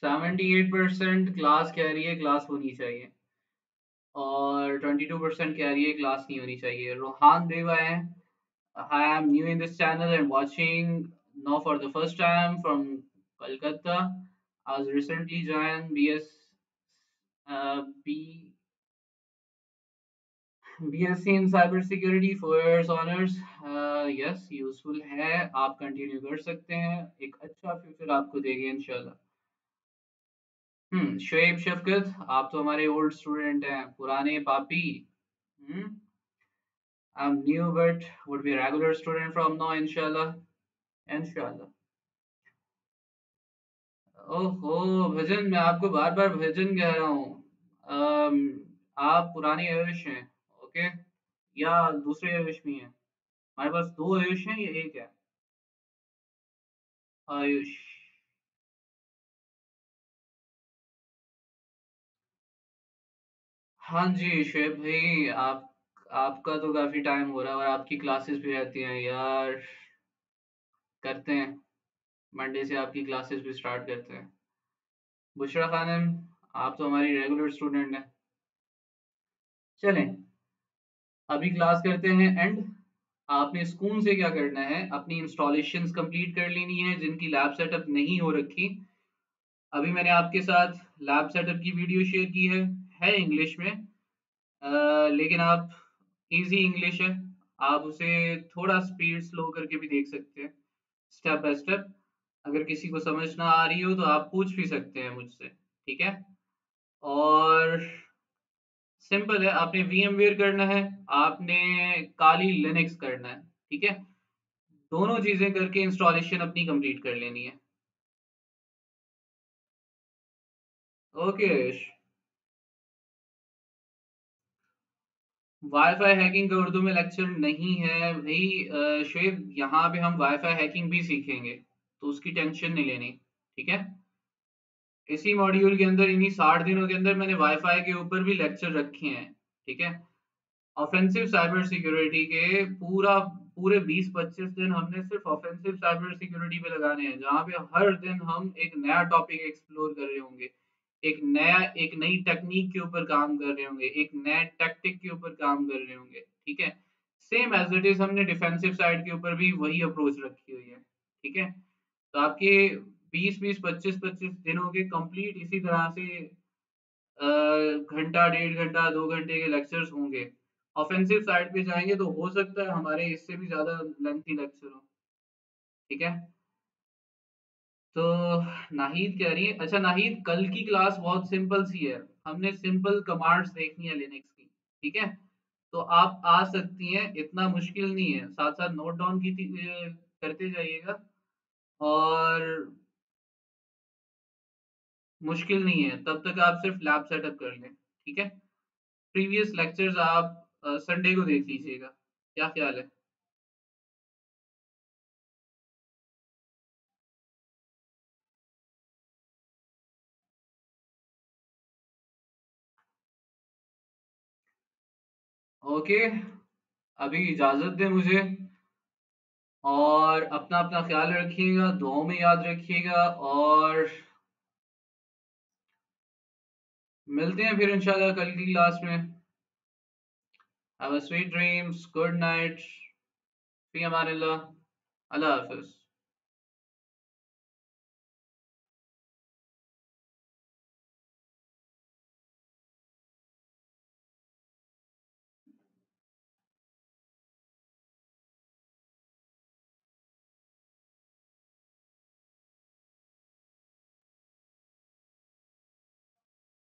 78% क्लास कह रही है क्लास होनी चाहिए, और 22% कह रही है क्लास नहीं होनी चाहिए। रोहान देवा है, Hi, I'm new in this channel and watching now for the first time from Kolkata. I was recently joined B, BSc in cybersecurity first honors. Yes, useful है, आप कंटिन्यू कर सकते हैं, एक अच्छा फ्यूचर आपको देंगे इंशाल्लाह। शोएब शफकत, आप तो हमारे ओल्ड स्टूडेंट हैं, पुराने पापी। हम्म I'm new but would be a regular student from now inshallah, inshallah। ओहो भजन, मैं आपको बार बार भजन कह रहा हूँ। अम, आप पुराने आयुष हैं, ओके, या दूसरे आयुष भी हैं? हमारे पास दो आयुष हैं, ये एक है आयुष। हाँ जी शुएब भाई, आप, आपका तो काफी टाइम हो रहा है और आपकी क्लासेस भी रहती हैं यार। करते हैं, मंडे से आपकी क्लासेस भी स्टार्ट करते हैं। बुशरा खानम, आप तो हमारी रेगुलर स्टूडेंट हैं। चलें, अभी क्लास करते हैं एंड। आपने स्कूल से क्या करना है, अपनी इंस्टॉलेशंस कंप्लीट कर लेनी है जिनकी लैब सेटअप नहीं हो रखी। अभी मैंने आपके साथ लैब सेटअप की वीडियो शेयर की है इंग्लिश में, लेकिन आप, इजी इंग्लिश है, आप उसे थोड़ा स्पीड स्लो करके भी देख सकते हैं, स्टेप बाय स्टेप। अगर किसी को समझ ना आ रही हो तो आप पूछ भी सकते हैं मुझसे, ठीक है। और सिंपल है, आपने VMware करना है, आपने काली लिनक्स करना है, ठीक है। दोनों चीजें करके इंस्टॉलेशन अपनी कंप्लीट कर लेनी है। ओके, वाईफाई हैकिंग का उर्दू में लेक्चर नहीं है भाई, शुएब, यहाँ पे हम वाईफाई हैकिंग भी सीखेंगे, तो उसकी टेंशन नहीं लेनी, ठीक है। इसी मॉड्यूल के अंदर, इन्हीं 60 दिनों के अंदर मैंने वाईफाई के ऊपर भी लेक्चर रखे हैं, ठीक है। ऑफेंसिव साइबर सिक्योरिटी के पूरे 20-25 दिन हमने सिर्फ ऑफेंसिव साइबर सिक्योरिटी पे लगाने हैं, जहाँ पे हर दिन हम एक नया टॉपिक एक्सप्लोर कर रहे होंगे, एक नई टेक्निक के ऊपर काम कर रहे होंगे, एक नए टैक्टिक के ऊपर काम कर रहे होंगे, ठीक है। सेम एज इट इज हमने डिफेंसिव साइड के ऊपर भी वही अप्रोच रखी हुई है, ठीक है। तो आपके 20-20, 25-25 दिनों के कंप्लीट इसी तरह से घंटा, 1.5 घंटा, 2 घंटे के लेक्चर्स होंगे। ऑफेंसिव साइड पे जाएंगे तो हो सकता है हमारे इससे भी ज्यादा लेंथी लेक्चर हो, ठीक है। तो नाहिद कह रही है, अच्छा नाहिद, कल की क्लास बहुत सिंपल सी है, हमने सिंपल कमांड्स देखनी है लिनक्स की, ठीक है। तो आप आ सकती हैं, इतना मुश्किल नहीं है, साथ साथ नोट डाउन करते जाइएगा, और मुश्किल नहीं है, तब तक आप सिर्फ लैब सेटअप कर लें, ठीक है। प्रीवियस लेक्चर्स आप संडे को देख लीजिएगा, क्या ख्याल है? ओके, अभी इजाजत दें मुझे, और अपना अपना ख्याल रखिएगा, दुआओं में याद रखिएगा, और मिलते हैं फिर इंशाल्लाह कल की क्लास में। Have a sweet dreams, good night, फी अमानिल्लाह, अल्लाह हाफिज।